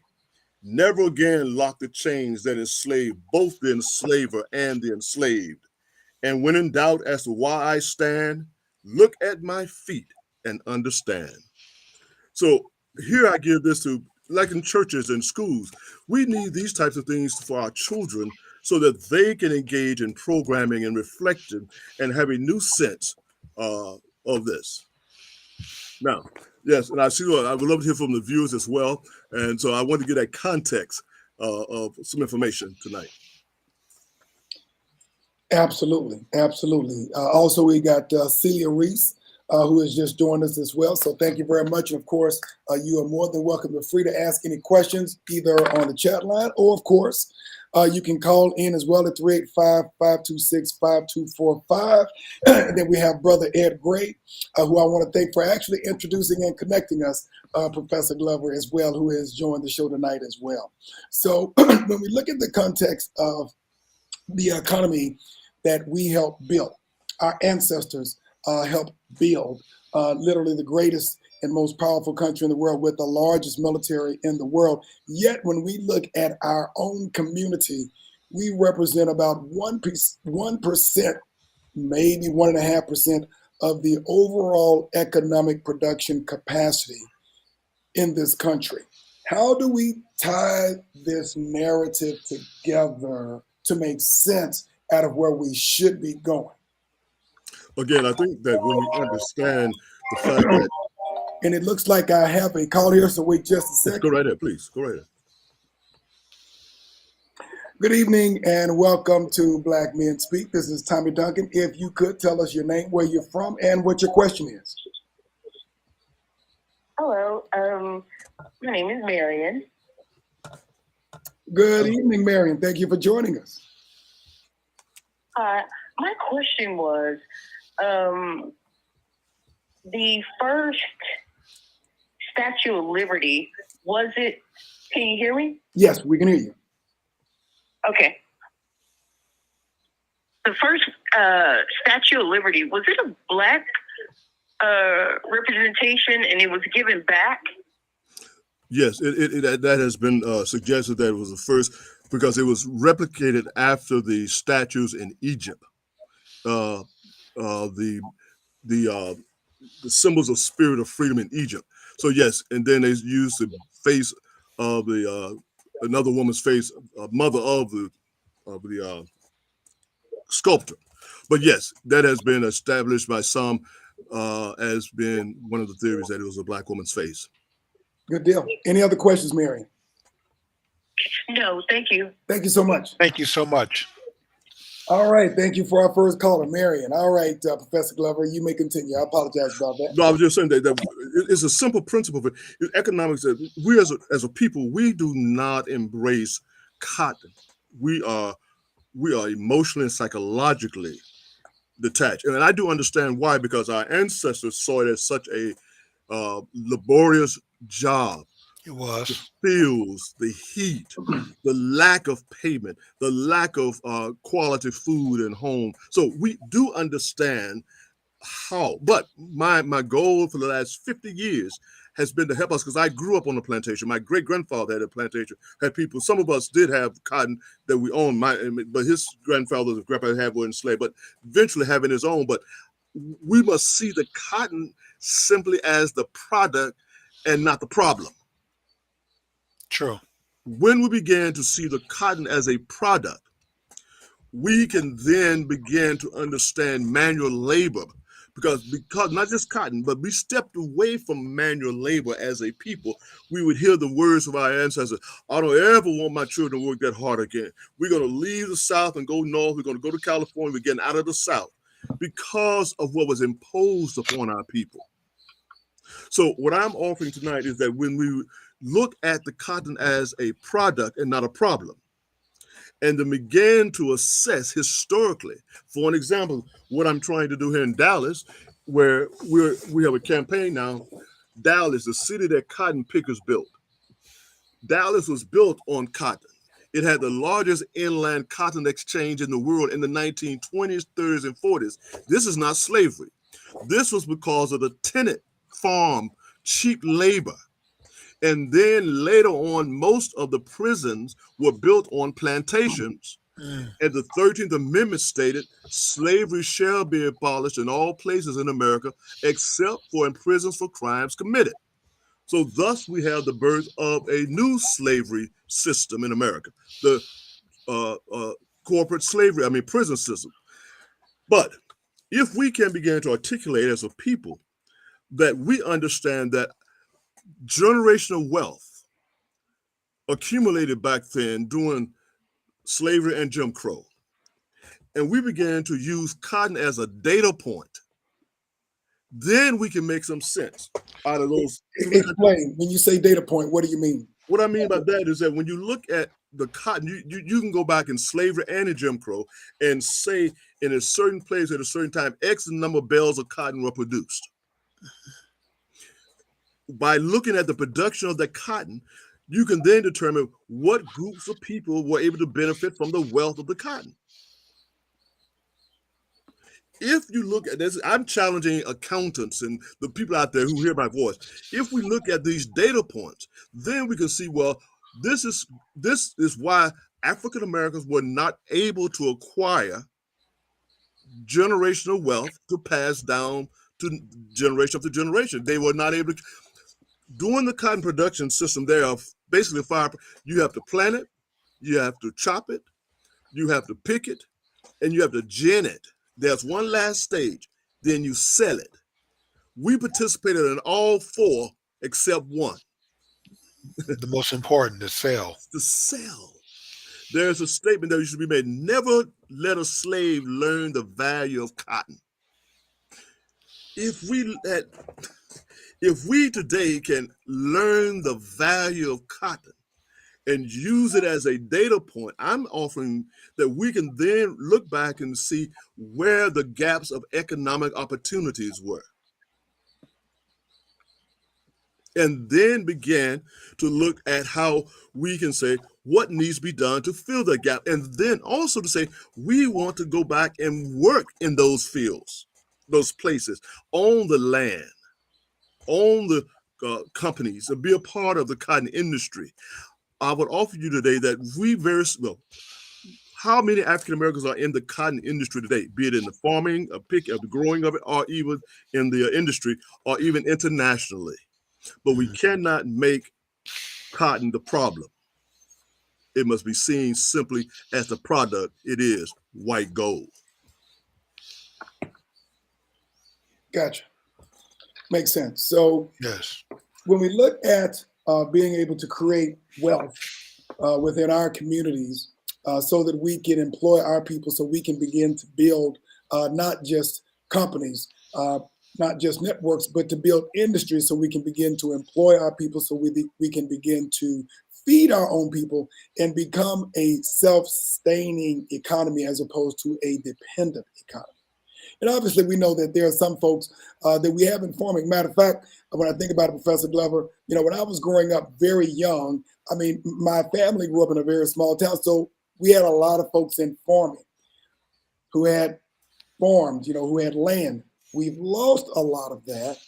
Speaker 3: Never again lock the chains that enslave both the enslaver and the enslaved. And when in doubt as to why I stand, look at my feet and understand. So here I give this to, like in churches and schools, we need these types of things for our children so that they can engage in programming and reflecting and have a new sense of this. Now, yes, and I would love to hear from the viewers as well. And so I want to get that context of some information tonight.
Speaker 2: Absolutely, absolutely. Also, we got Celia Reese, who has just joined us as well. So thank you very much. And of course, you are more than welcome. You're free to ask any questions either on the chat line or, of course, you can call in as well at 385-526-5245. And then we have Brother Ed Gray, who I want to thank for actually introducing and connecting us, Professor Glover as well, who has joined the show tonight as well. So when we look at the context of the economy that we helped build, our ancestors helped build, literally the greatest and most powerful country in the world with the largest military in the world. Yet when we look at our own community, we represent about 1%, maybe 1.5% of the overall economic production capacity in this country. How do we tie this narrative together to make sense out of where we should be going?
Speaker 3: Again, I think that when we understand the fact that...
Speaker 2: And it looks like I have a call here, so wait just a second.
Speaker 3: Go right ahead, please. Go right ahead.
Speaker 2: Good evening and welcome to Black Men Speak. This is Tommy Duncan. If you could tell us your name, where you're from, and what your question is.
Speaker 4: Hello, my name is Marion.
Speaker 2: Good evening, Marion. Thank you for joining us.
Speaker 4: My question was, the first Statue of Liberty, was it, can you hear me?
Speaker 2: Yes, we can hear you.
Speaker 4: Okay. The first Statue of Liberty, was it a Black representation and it was given back?
Speaker 3: Yes, that has been suggested that it was the first because it was replicated after the statues in Egypt. Uh, the the uh, the symbols of spirit of freedom in Egypt. So yes, and then they used the face of the another woman's face, mother of the sculptor. But yes, that has been established by some as being one of the theories that it was a black woman's face.
Speaker 2: Good deal. Any other questions, Mary?
Speaker 4: No, thank you.
Speaker 2: Thank you so much.
Speaker 1: Thank you so much.
Speaker 2: All right. Thank you for our first caller, Marion. All right, Professor Glover, you may continue. I apologize about that.
Speaker 3: No, I was just saying that it's a simple principle of it. Economics. That we as a people, we do not embrace cotton. We are emotionally and psychologically detached, and I do understand why, because our ancestors saw it as such a laborious job.
Speaker 1: It was.
Speaker 3: The fields, the heat, the lack of payment, the lack of quality food and home. So we do understand how. But my goal for the last 50 years has been to help us, because I grew up on a plantation. My great grandfather had a plantation, had people. Some of us did have cotton that we owned, but his grandfather, grandpa had one enslaved, but eventually having his own. But we must see the cotton simply as the product and not the problem.
Speaker 1: True.
Speaker 3: When we begin to see the cotton as a product, we can then begin to understand manual labor, because not just cotton, but we stepped away from manual labor as a people. We would hear the words of our ancestors, I don't ever want my children to work that hard again. We're going to leave the South and go north. We're going to go to California. We're getting out of the South because of what was imposed upon our people. So what I'm offering tonight is that when we look at the cotton as a product and not a problem, and to begin to assess historically. For an example, what I'm trying to do here in Dallas, where we have a campaign now, Dallas, the city that cotton pickers built. Dallas was built on cotton. It had the largest inland cotton exchange in the world in the 1920s, 30s, and 40s. This is not slavery. This was because of the tenant farm, cheap labor. And then later on, most of the prisons were built on plantations. And the 13th Amendment stated slavery shall be abolished in all places in America, except for in prisons for crimes committed. So thus we have the birth of a new slavery system in America, the corporate slavery, prison system. But if we can begin to articulate as a people that we understand that generational wealth accumulated back then during slavery and Jim Crow, and we began to use cotton as a data point, then we can make some sense out of those.
Speaker 2: Explain. When you say data point, what do you mean?
Speaker 3: What I mean by that is that when you look at the cotton, you can go back in slavery and in Jim Crow and say in a certain place at a certain time, X number of bales of cotton were produced. By looking at the production of that cotton, you can then determine what groups of people were able to benefit from the wealth of the cotton. If you look at this, I'm challenging accountants and the people out there who hear my voice. If we look at these data points, then we can see, well, this is why African Americans were not able to acquire generational wealth to pass down to generation after generation. They were not able to. During the cotton production system, there are basically you have to plant it, you have to chop it, you have to pick it, and you have to gin it. There's one last stage, then you sell it. We participated in all four except one.
Speaker 1: The most important, the sell.
Speaker 3: The sell. There's a statement that should be made: never let a slave learn the value of cotton. If we today can learn the value of cotton and use it as a data point, I'm offering that we can then look back and see where the gaps of economic opportunities were. And then begin to look at how we can say what needs to be done to fill that gap. And then also to say, we want to go back and work in those fields, those places, on the land, on the companies and be a part of the cotton industry. I would offer you today that how many African Americans are in the cotton industry today, be it in the farming, the growing of it, or even in the industry, or even internationally. But we cannot make cotton the problem. It must be seen simply as the product it is, white gold.
Speaker 2: Gotcha. Makes sense. So
Speaker 1: Yes.
Speaker 2: when we look at being able to create wealth within our communities so that we can employ our people, so we can begin to build not just companies, not just networks, but to build industries so we can begin to employ our people, so we can begin to feed our own people and become a self-sustaining economy as opposed to a dependent economy. And obviously, we know that there are some folks that we have in farming. Matter of fact, when I think about it, Professor Glover, when I was growing up very young, I mean, my family grew up in a very small town, so we had a lot of folks in farming who had farms, who had land. We've lost a lot of that,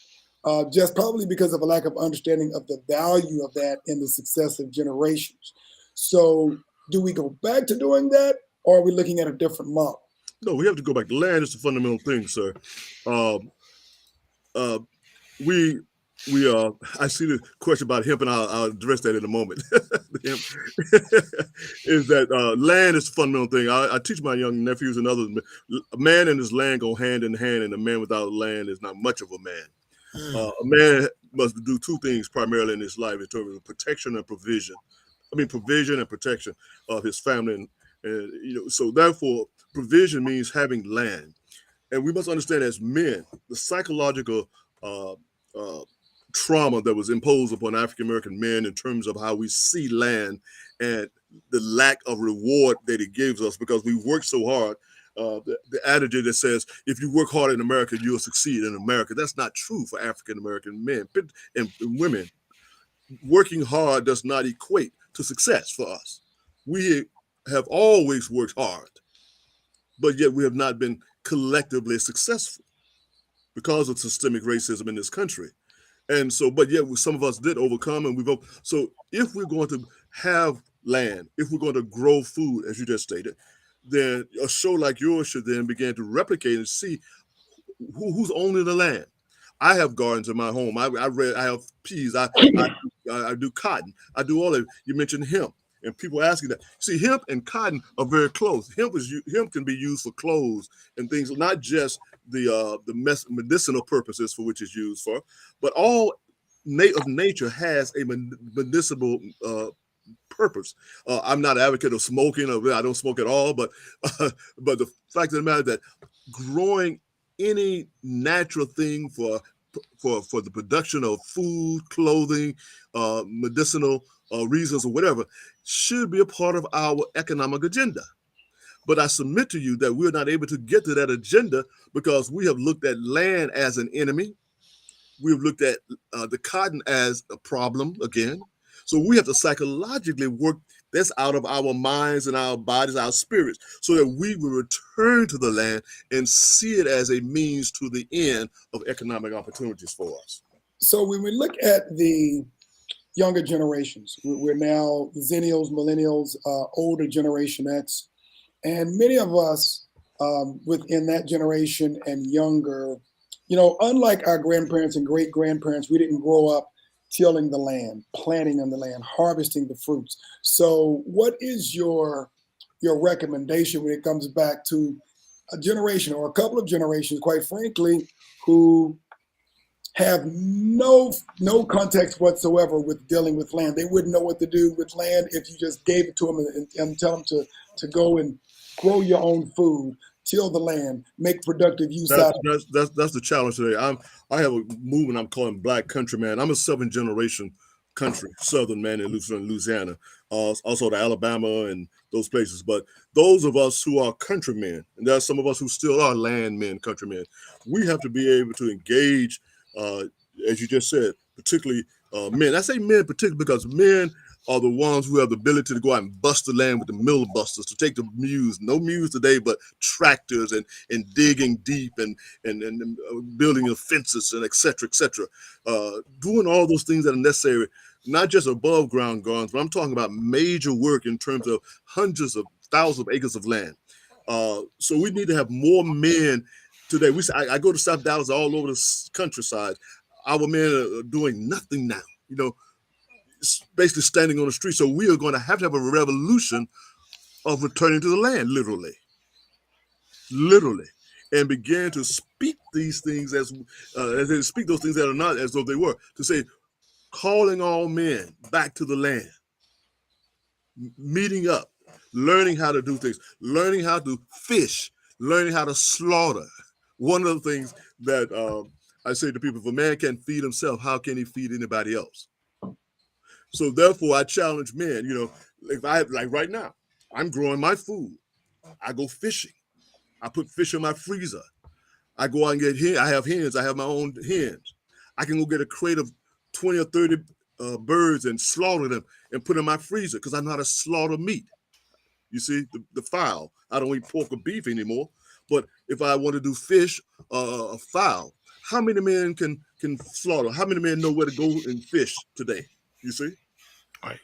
Speaker 2: just probably because of a lack of understanding of the value of that in the successive generations. So, do we go back to doing that, or are we looking at a different model?
Speaker 3: No, we have to go back. Land is the fundamental thing, sir. I see the question about hemp, and I'll address that in a moment. Is that land is the fundamental thing. I teach my young nephews and others, a man and his land go hand in hand, and a man without land is not much of a man. A man must do two things primarily in his life in terms of protection and provision. I mean, provision and protection of his family, and so therefore, provision means having land. And we must understand as men, the psychological trauma that was imposed upon African American men in terms of how we see land and the lack of reward that it gives us because we work so hard. The adage that says, if you work hard in America, you'll succeed in America. That's not true for African American men and women. Working hard does not equate to success for us. We have always worked hard, but yet we have not been collectively successful because of systemic racism in this country. And so, but yet some of us did overcome, and so if we're going to have land, if we're going to grow food, as you just stated, then a show like yours should then begin to replicate and see who's owning the land. I have gardens in my home. I have peas. I do cotton. I do all of it. You mentioned hemp. And people asking that. See, hemp and cotton are very close. Hemp can be used for clothes and things, not just the medicinal purposes for which it's used for, but all of nature has a medicinal purpose. I'm not an advocate of smoking. I don't smoke at all. But the fact of the matter is that growing any natural thing for the production of food, clothing, medicinal reasons or whatever should be a part of our economic agenda. But I submit to you that we're not able to get to that agenda because we have looked at land as an enemy. We've looked at the cotton as a problem again. So we have to psychologically work this out of our minds and our bodies, our spirits, so that we will return to the land and see it as a means to the end of economic opportunities for us.
Speaker 2: So when we look at the younger generations, we're now Zennials, Millennials, older Generation X, and many of us within that generation and younger, unlike our grandparents and great-grandparents, we didn't grow up tilling the land, planting on the land, harvesting the fruits. So what is your recommendation when it comes back to a generation or a couple of generations, quite frankly, who have no context whatsoever with dealing with land? They wouldn't know what to do with land if you just gave it to them and tell them to go and grow your own food, till the land, make productive use out of it.
Speaker 3: That's the challenge today. I have a movement I'm calling Black Country Man. I'm a 7th generation country, Southern man in Louisiana, also to Alabama and those places. But those of us who are countrymen, and there are some of us who still are landmen, countrymen, we have to be able to engage, as you just said, particularly men. I say men particularly because men are the ones who have the ability to go out and bust the land with the mill busters, to take the mules, no mules today, but tractors and digging deep and building the fences and et cetera, doing all those things that are necessary, not just above ground gardens, but I'm talking about major work in terms of hundreds of thousands of acres of land. So we need to have more men today. I go to South Dallas, all over the countryside. Our men are doing nothing now, basically standing on the street. So we are going to have a revolution of returning to the land, literally, and begin to speak these things as they speak those things that are not as though they were. To say, calling all men back to the land, meeting up, learning how to do things, learning how to fish, learning how to slaughter. One of the things that I say to people, if a man can't feed himself, how can he feed anybody else? So therefore, I challenge men, like right now, I'm growing my food. I go fishing. I put fish in my freezer. I go out and get hens. I have hens. I have my own hens. I can go get a crate of 20 or 30 birds and slaughter them and put in my freezer because I know how to slaughter meat. You see, the fowl. I don't eat pork or beef anymore. But if I want to do fish, a fowl, how many men can slaughter? How many men know where to go and fish today? You see?
Speaker 1: Right.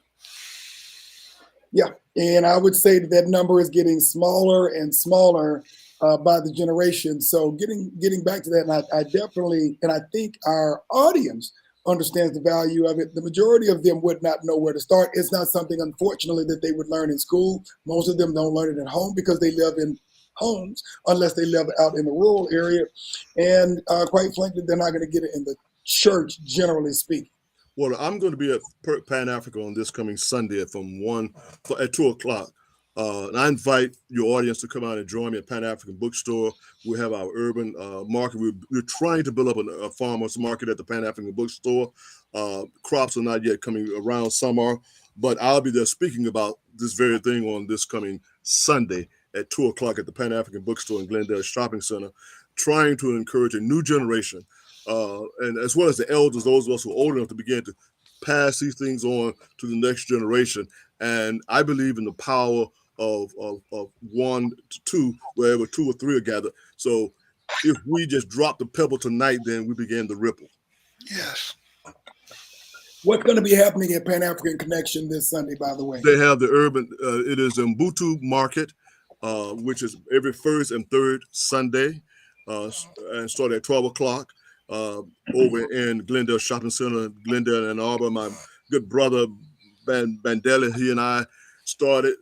Speaker 2: Yeah, and I would say that number is getting smaller and smaller by the generation. So getting back to that, and I definitely, and I think our audience understands the value of it. The majority of them would not know where to start. It's not something, unfortunately, that they would learn in school. Most of them don't learn it at home because they live in homes, unless they live out in the rural area. And quite frankly, they're not going to get it in the church, generally speaking.
Speaker 3: Well, I'm going to be at Pan Africa on this coming Sunday at 2 o'clock. And I invite your audience to come out and join me at Pan African Bookstore. We have our urban market. We're trying to build up a farmers market at the Pan African Bookstore. Crops are not yet coming around, some are, but I'll be there speaking about this very thing on this coming Sunday at 2 o'clock at the Pan African Bookstore in Glendale Shopping Center, trying to encourage a new generation, and as well as the elders, those of us who are old enough to begin to pass these things on to the next generation. And I believe in the power of 1 to 2, wherever 2 or 3 are gathered. So if we just drop the pebble tonight, then we begin the ripple.
Speaker 1: Yes.
Speaker 2: What's going to be happening at Pan African Connection this Sunday, by the way?
Speaker 3: They have the urban, it is Mbutu Market, which is every first and third Sunday, and start at 12 o'clock over in Glendale Shopping Center, Glendale and Arbor. My good brother, Bandela, he and I started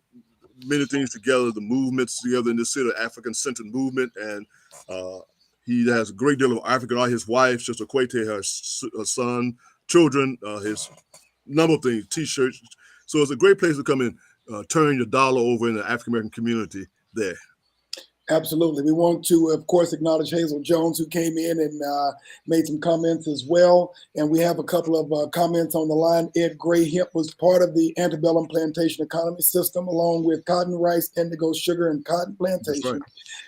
Speaker 3: many things together, the movements together in the city, African-centered movement, and he has a great deal of African art. His wife, Sister Kwete, her son, children, his number of things, T-shirts. So it's a great place to come and turn your dollar over in the African-American community there.
Speaker 2: Absolutely. We want to, of course, acknowledge Hazel Jones, who came in and made some comments as well. And we have a couple of comments on the line. Ed Gray, hemp was part of the antebellum plantation economy system, along with cotton, rice, indigo, sugar, and cotton plantation. Right.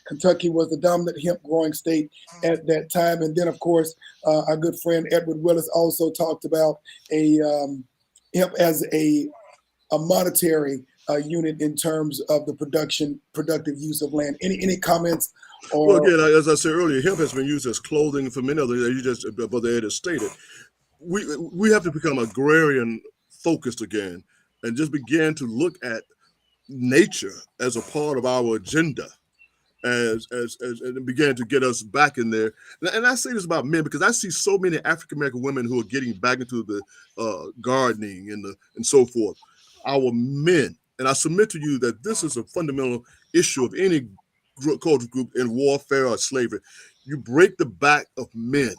Speaker 2: Kentucky was the dominant hemp growing state at that time. And then, of course, our good friend Edward Willis also talked about hemp as a monetary unit in terms of the productive use of land. Any comments?
Speaker 3: Well, again, as I said earlier, hemp has been used as clothing for many others. You just, Brother Ed has stated, we have to become agrarian focused again, and just begin to look at nature as a part of our agenda, as and began to get us back in there. And I say this about men because I see so many African American women who are getting back into the gardening and so forth. Our men. And I submit to you that this is a fundamental issue of any cultural group in warfare or slavery. You break the back of men.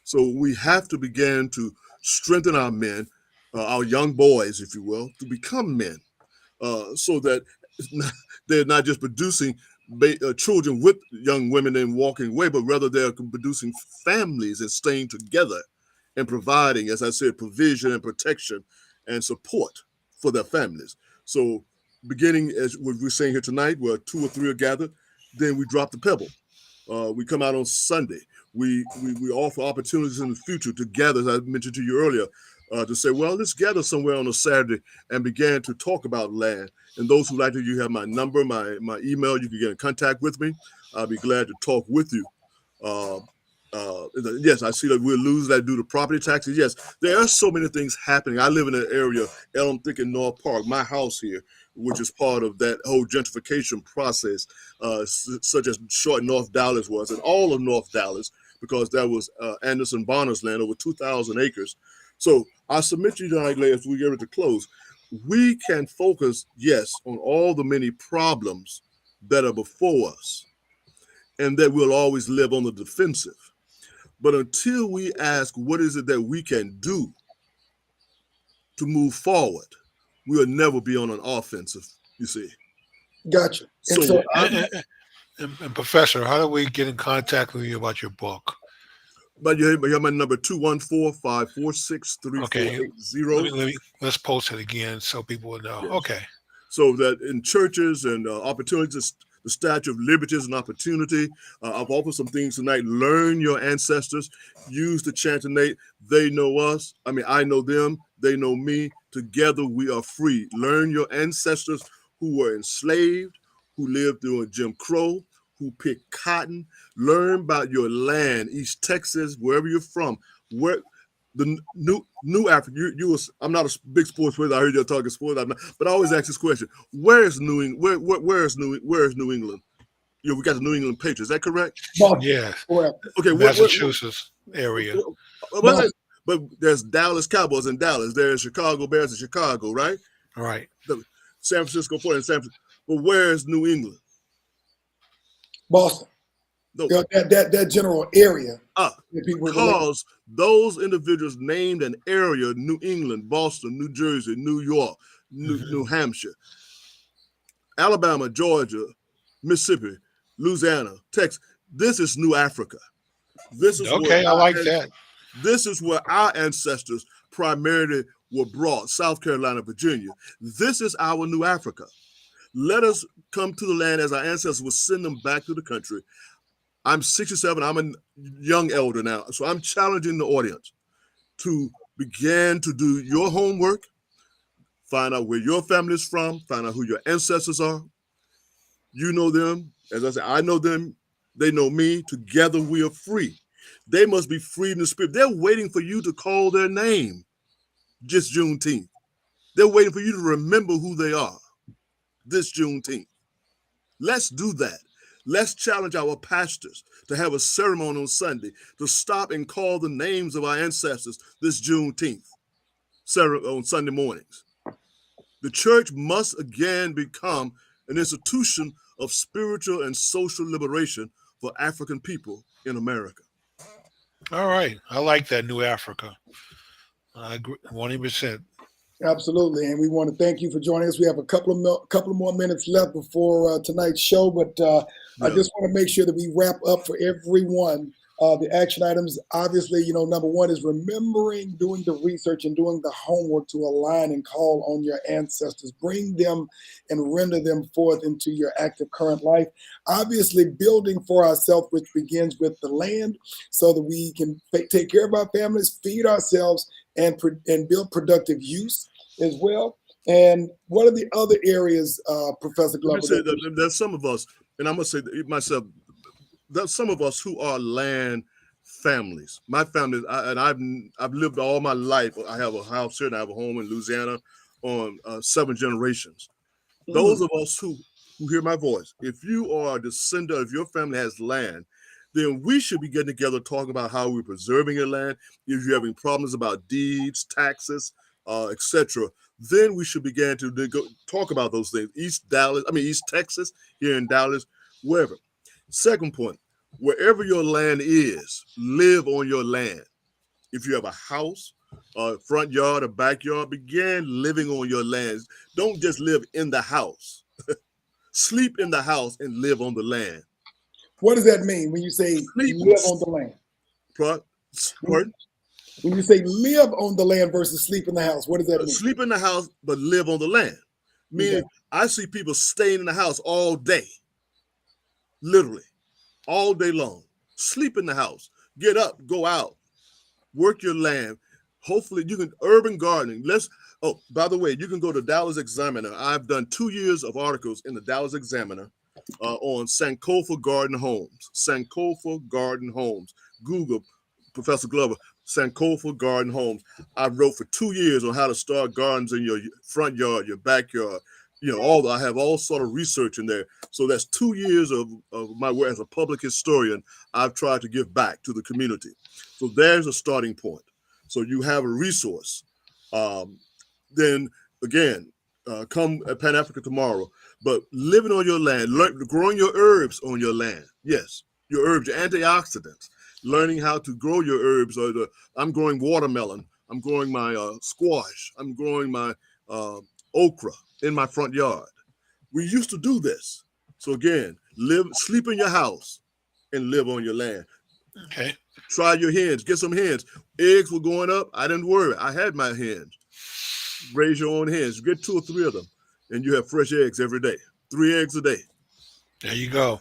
Speaker 3: So we have to begin to strengthen our men, our young boys, if you will, to become men, so that they're not just producing children with young women and walking away, but rather they're producing families and staying together and providing, as I said, provision and protection and support for their families. So beginning, as what we're saying here tonight, where 2 or 3 are gathered, then we drop the pebble. We come out on Sunday. We offer opportunities in the future to gather, as I mentioned to you earlier, to say, well, let's gather somewhere on a Saturday and began to talk about land. And those who like to, you have my number, my email. You can get in contact with me. I'll be glad to talk with you. Uh, yes, I see that we'll lose that due to property taxes. Yes, there are so many things happening. I live in an area, I'm thinking North Park, my house here, which is part of that whole gentrification process, such as short North Dallas was, and all of North Dallas, because that was Anderson Bonner's land, over 2,000 acres. So I submit to you tonight, as we get ready to close, we can focus, yes, on all the many problems that are before us, and that we'll always live on the defensive. But until we ask what is it that we can do to move forward, we'll never be on an offensive, you see.
Speaker 2: Gotcha. And
Speaker 3: So
Speaker 2: so
Speaker 1: And Professor, how do we get in contact with you about your book?
Speaker 3: but you have my number 214-546-3480.
Speaker 1: Okay, let's post it again so people will know.
Speaker 3: Yes.
Speaker 1: Okay.
Speaker 3: So that in churches and opportunities, the Statue of Liberty is an opportunity. I've offered some things tonight. Learn your ancestors. Use the chantonate. They know us. I mean, I know them. They know me. Together we are free. Learn your ancestors who were enslaved, who lived during Jim Crow, who picked cotton. Learn about your land, East Texas, wherever you're from. Where the new Africa. I'm not a big sports player. I heard you talking sports, but I always ask this question: where is New England? Where is New England? You know, we got the New England Patriots. Is that correct?
Speaker 1: Yeah.
Speaker 3: Okay,
Speaker 1: Massachusetts area.
Speaker 3: But there's Dallas Cowboys in Dallas. There's Chicago Bears in Chicago, right?
Speaker 1: Right.
Speaker 3: The San Francisco 49ers in San Francisco. But where's New England?
Speaker 2: Boston.
Speaker 3: No.
Speaker 2: That general area.
Speaker 3: Because those individuals named an area: New England, Boston, New Jersey, New York, New Hampshire, Alabama, Georgia, Mississippi, Louisiana, Texas. This is New Africa. This is
Speaker 1: okay. I like that.
Speaker 3: This is where our ancestors primarily were brought: South Carolina, Virginia. This is our New Africa. Let us come to the land as our ancestors would send them back to the country. I'm 67. I'm a young elder now. So I'm challenging the audience to begin to do your homework, find out where your family is from, find out who your ancestors are. You know them. As I said, I know them. They know me. Together we are free. They must be freed in the spirit. They're waiting for you to call their name this Juneteenth. They're waiting for you to remember who they are this Juneteenth. Let's do that. Let's challenge our pastors to have a ceremony on Sunday to stop and call the names of our ancestors this Juneteenth on Sunday mornings. The church must again become an institution of spiritual and social liberation for African people in America.
Speaker 1: All right. I like that, New Africa. I agree 100%.
Speaker 2: Absolutely, and we want to thank you for joining us. We have a couple of more minutes left before tonight's show, but I just want to make sure that we wrap up for everyone. The action items, obviously, number one is remembering, doing the research and doing the homework to align and call on your ancestors. Bring them and render them forth into your active current life. Obviously, building for ourselves, which begins with the land, so that we can take care of our families, feed ourselves, and build productive use as well. And what are the other areas, Professor Glover?
Speaker 3: There's some of us, and I'm going to say myself, there's some of us who are land families. My family, I've lived all my life. I have a house here and I have a home in Louisiana on 7 generations. Those of us who hear my voice, if you are a descendant, if your family has land, then we should be getting together talking about how we're preserving your land. If you're having problems about deeds, taxes, etc., then we should begin to talk about those things. East Texas, here in Dallas, wherever. Second point, wherever your land is, live on your land. If you have a house, a front yard, a backyard, begin living on your land. Don't just live in the house. Sleep in the house and live on the land.
Speaker 2: What does that mean when you say live on the land?
Speaker 3: Pardon?
Speaker 2: When you say live on the land versus sleep in the house, what does that mean?
Speaker 3: Sleep in the house, but live on the land. Meaning, I see people staying in the house all day. Literally, all day long. Sleep in the house. Get up, go out, work your land, hopefully you can urban gardening. Oh, by the way, you can go to Dallas Examiner. I've done 2 years of articles in the Dallas Examiner on Sankofa Garden Homes. Sankofa Garden Homes. Google Professor Glover, Sankofa Garden Homes. I wrote for 2 years on how to start gardens in your front yard, your backyard. I have all sort of research in there. So that's 2 years of my work as a public historian. I've tried to give back to the community. So there's a starting point. So you have a resource. Then again, come at Pan Africa tomorrow. But living on your land, growing your herbs on your land. Yes, your herbs, your antioxidants. Learning how to grow your herbs. I'm growing watermelon. I'm growing my squash. I'm growing my okra in my front yard. We used to do this. So again, sleep in your house and live on your land.
Speaker 1: Okay.
Speaker 3: Try your hens. Get some hens. Eggs were going up. I didn't worry. I had my hens. Raise your own hens. Get 2 or 3 of them, and you have fresh eggs every day. 3 eggs a day.
Speaker 1: There you go.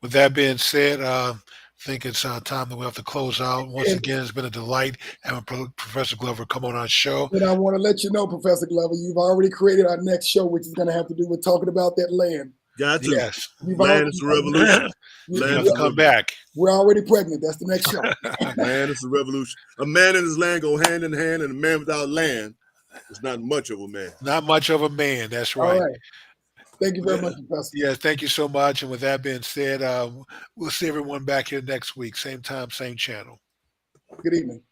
Speaker 1: With that being said, I think it's time that we have to close out. Once again, it's been a delight having Professor Glover come on our show.
Speaker 2: And I want to let you know, Professor Glover, you've already created our next show, which is going to have to do with talking about that land.
Speaker 3: Got to.
Speaker 1: Yes.
Speaker 3: Land is a revolution.
Speaker 1: You have to come back.
Speaker 2: We're already pregnant. That's the next show.
Speaker 3: Land is a revolution. A man and his land go hand in hand, and a man without land is not much of a man.
Speaker 1: Not much of a man. That's right.
Speaker 2: All right. Thank you very much, Professor.
Speaker 1: Yeah, thank you so much. And with that being said, we'll see everyone back here next week. Same time, same channel.
Speaker 2: Good evening.